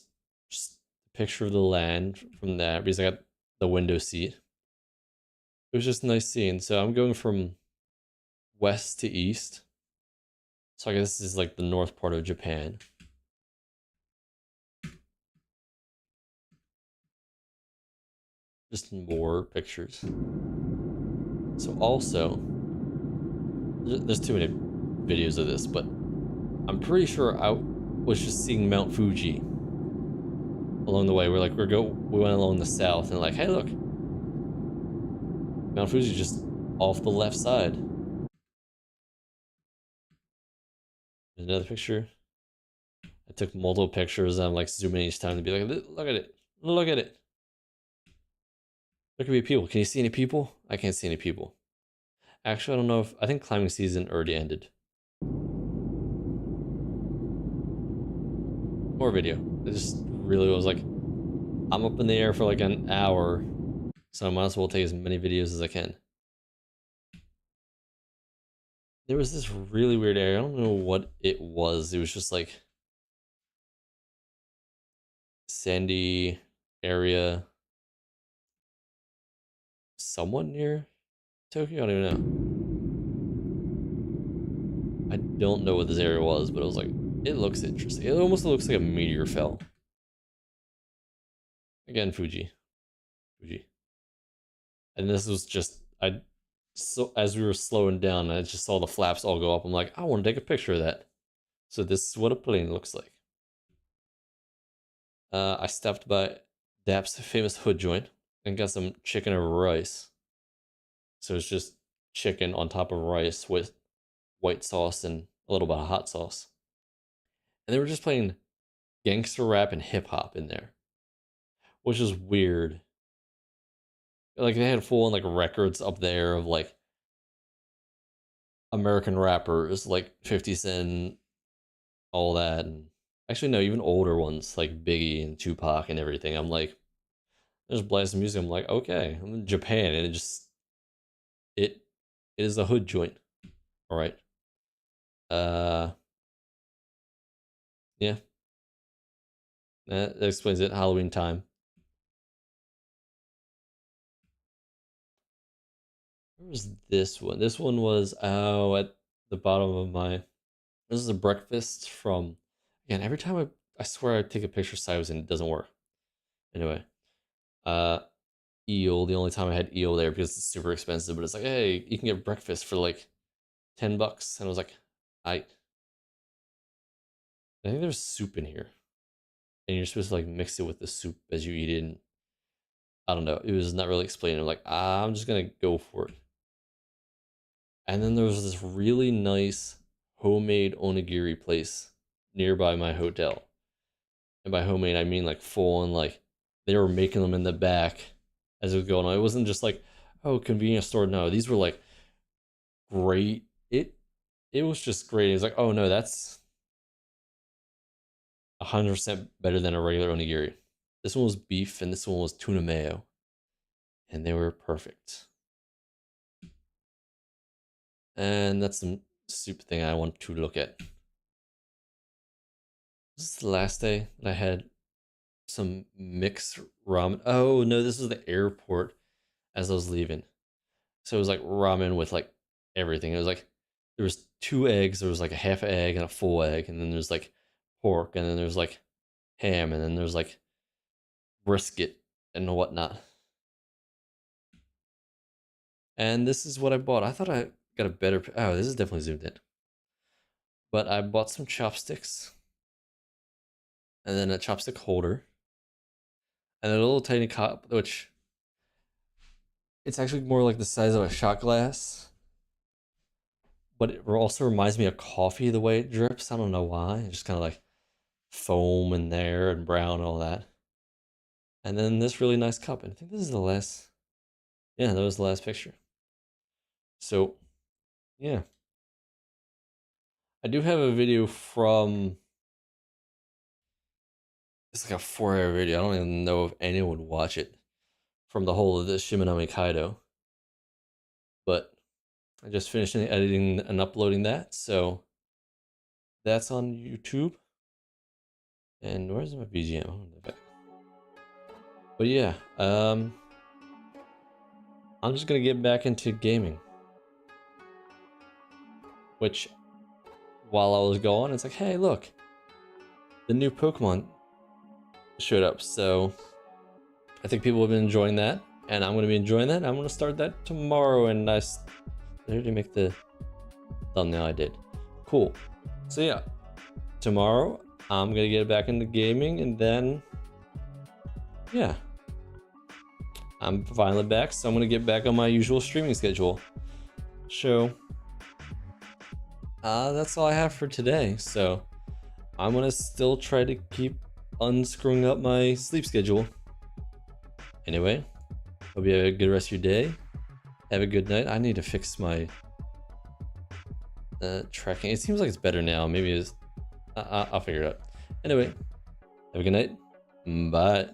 just a picture of the land from that because I got the window seat. It was just nice seeing. So I'm going from west to east. So I guess this is like the north part of Japan. Just more pictures. So also, there's too many videos of this, but I'm pretty sure I was just seeing Mount Fuji along the way. We went along the south and like, hey, look, Mount Fuji just off the left side. There's another picture. I took multiple pictures. I'm like zooming each time to be like, look at it, look at it. There could be people. Can you see any people? I can't see any people. Actually, I don't know if I think climbing season already ended. More video. I just really was like, I'm up in the air for like an hour, so I might as well take as many videos as I can. There was this really weird area. I don't know what it was. It was just like sandy area, somewhat near Tokyo. I don't even know. I don't know what this area was, but it was like, it looks interesting. It almost looks like a meteor fell. Again, Fuji. And this was just so as we were slowing down, I just saw the flaps all go up. I'm like, I want to take a picture of that. So this is what a plane looks like. I stopped by Dap's famous hood joint and got some chicken over rice. So it's just chicken on top of rice with white sauce and a little bit of hot sauce. and they were just playing gangster rap and hip hop in there, which is weird. Like they had full on like records up there of like American rappers like 50 Cent, all that, and actually no, even older ones like Biggie and Tupac and everything. I'm like, there's blasting music. I'm like, okay, I'm in Japan, and it is a hood joint. All right. Uh, yeah, that explains it. Halloween time. Where was this one? This one was at the bottom of my. This is a breakfast from. Again, every time I swear I take a picture sideways and it doesn't work. Anyway, uh, eel. The only time I had eel there because it's super expensive, but it's like, hey, you can get breakfast for like $10, and I was like, I think there's soup in here, and you're supposed to like mix it with the soup as you eat it. And I don't know. It was not really explained. I'm like, I'm just gonna go for it. And then there was this really nice homemade onigiri place nearby my hotel. And by homemade, I mean like full on, like they were making them in the back as it was going on. It wasn't just like, oh, convenience store. No, these were like great. It was just great. It was like, oh no, that's 100% better than a regular onigiri. This one was beef and this one was tuna mayo. And they were perfect. And that's some soup thing I want to look at. This is the last day that I had some mixed ramen. Oh no, this was the airport as I was leaving. So it was like ramen with like everything. It was like there was 2 eggs, there was like a half egg and a full egg, and then there's like pork, and then there's like ham, and then there's like brisket and whatnot. And this is what I bought. I thought I got a better. Oh, this is definitely zoomed in. But I bought some chopsticks, and then a chopstick holder, and a little tiny cup, which it's actually more like the size of a shot glass. But it also reminds me of coffee the way it drips. I don't know why. It's just kind of like foam in there and brown and all that. And then this really nice cup. And I think this is the last. Yeah, that was the last picture. So, yeah. I do have a video from. It's like a 4-hour video. I don't even know if anyone would watch it from the whole of this Shimanami Kaido. But I just finished editing and uploading that. So that's on YouTube. And where's my BGM? But yeah, I'm just gonna get back into gaming. Which, while I was gone, it's like, hey, look, the new Pokemon showed up. So I think people have been enjoying that, and I'm gonna be enjoying that. I'm gonna start that tomorrow, and I did make the thumbnail. I did. Cool. So yeah, tomorrow I'm gonna get back into gaming, and then yeah, I'm finally back. So I'm gonna get back on my usual streaming schedule. So that's all I have for today. So I'm gonna still try to keep unscrewing up my sleep schedule. Anyway, hope you have a good rest of your day. Have a good night. I need to fix my tracking. It seems like it's better now. Maybe it's. I'll figure it out. Anyway, have a good night. Bye.